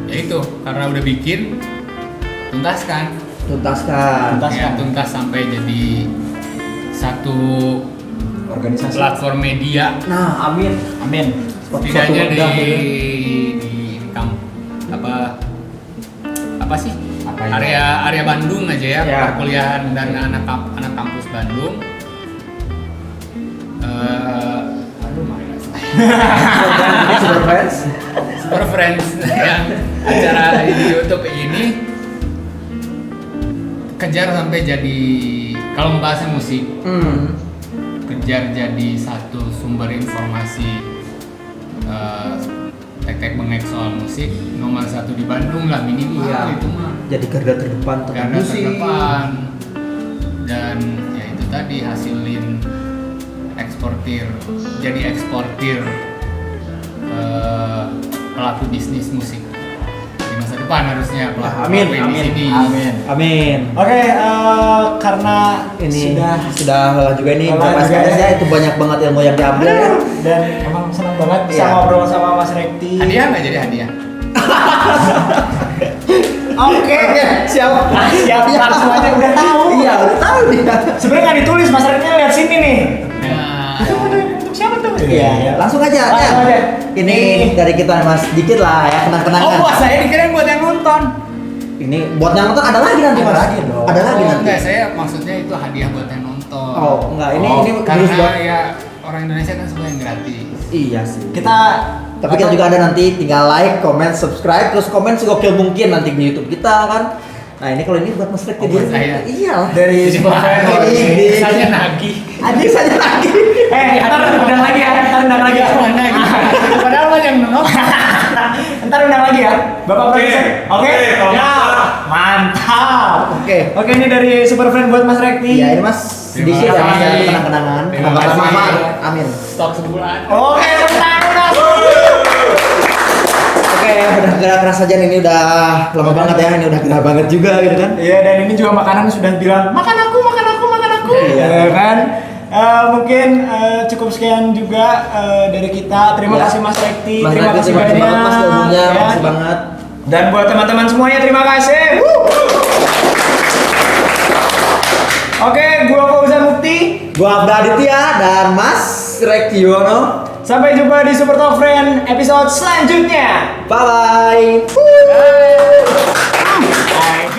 ya itu karena udah bikin, tuntaskan. Tuntaskan. Ya, tuntas sampai jadi satu Organisasi. platform media. Nah amin. Amin. Setidaknya wadah, gitu. di apa sih? Apa itu? Area Bandung aja ya, Ya. perkuliahan dan anak kampus Bandung. Aduh, mana Super Friends. Super Friends yang acara di YouTube ini kejar sampai jadi, kalau ngebahasnya musik, kejar jadi satu sumber informasi tek-tek bengek soal musik nomor 1 di Bandung lah minimal. Iya. Itu mah Jadi garda terdepan tentang karena musik. terdepan, dan ya itu tadi hasilin eksportir, jadi eksportir pelaku bisnis musik di masa depan harusnya pelaku Amin, di amin, sini. Amin. Oke, karena Ini sudah lelah juga ini lelah Bapak juga SKS ya. ya, itu banyak banget ilmu yang diambil ya. dan emang senang banget bisa Iya. ngobrol sama Mas Rekti. Hadiah nggak jadi hadiah? Oke, Siap. siap, langsung aja udah tahu. Iya, udah tahu dia. Sebenarnya nggak ditulis, Mas Rekti lihat sini nih. Nah, Untuk siapa tuh? Iya, langsung aja. Langsung ya. aja. Ini dari kita Mas, dikit lah ya kenang-kenangan. oh buat saya dikirain buat yang nonton. Ini buat yang nonton ada lagi nanti Ada Mas. lagi dong. Ada lagi nanti. Enggak, saya maksudnya itu hadiah buat yang nonton. Oh, enggak. Ini khusus karena buat. ya orang Indonesia kan suka yang gratis. Iya sih. Kita Tapi kita juga ada nanti tinggal like, comment, subscribe, terus komen segokil mungkin nanti di YouTube kita kan. Nah ini kalau ini buat Mas Rekti Oh, buat saya. Iya. dari Jadi Super Friends. Oh, iya. Kesannya nagih. Adik saja lagi. Ntar undang lagi ya, ntar undang lagi ya. Mana gitu. Padahal mah yang nonton. Ntar undang lagi ya, Bapak Produser. Oke, kalau ya, mantap. Oke. Oke, ini dari Super Friend buat Mas Rekti. Iya ini Mas sedikit ya Terima Mas kasih. ya kenang-kenangan. Terima Semoga kasih. bermanfaat. Amin. Stok sebulan. Oke, tepuk tangan. Oke, udah gerak keras aja nih, ini udah lama banget ya, ini udah gerah banget juga gitu kan. Iya, dan ini juga makanan sudah bilang makan aku, makan aku, makan aku. Iya. Ya kan? Mungkin cukup sekian juga dari kita. Terima Ya. kasih Mas Rekti. Mas Terima Rekti, kasih terima kasih banyak. banget Mas ilmunya, ya. makasih banget. Dan buat teman-teman semuanya terima kasih. Oke, gua Fauzan Mukti. Gua Abda Aditya dan Mas Rekti Yono Sampai jumpa di Super Talk Friend episode selanjutnya. Bye bye. Bye.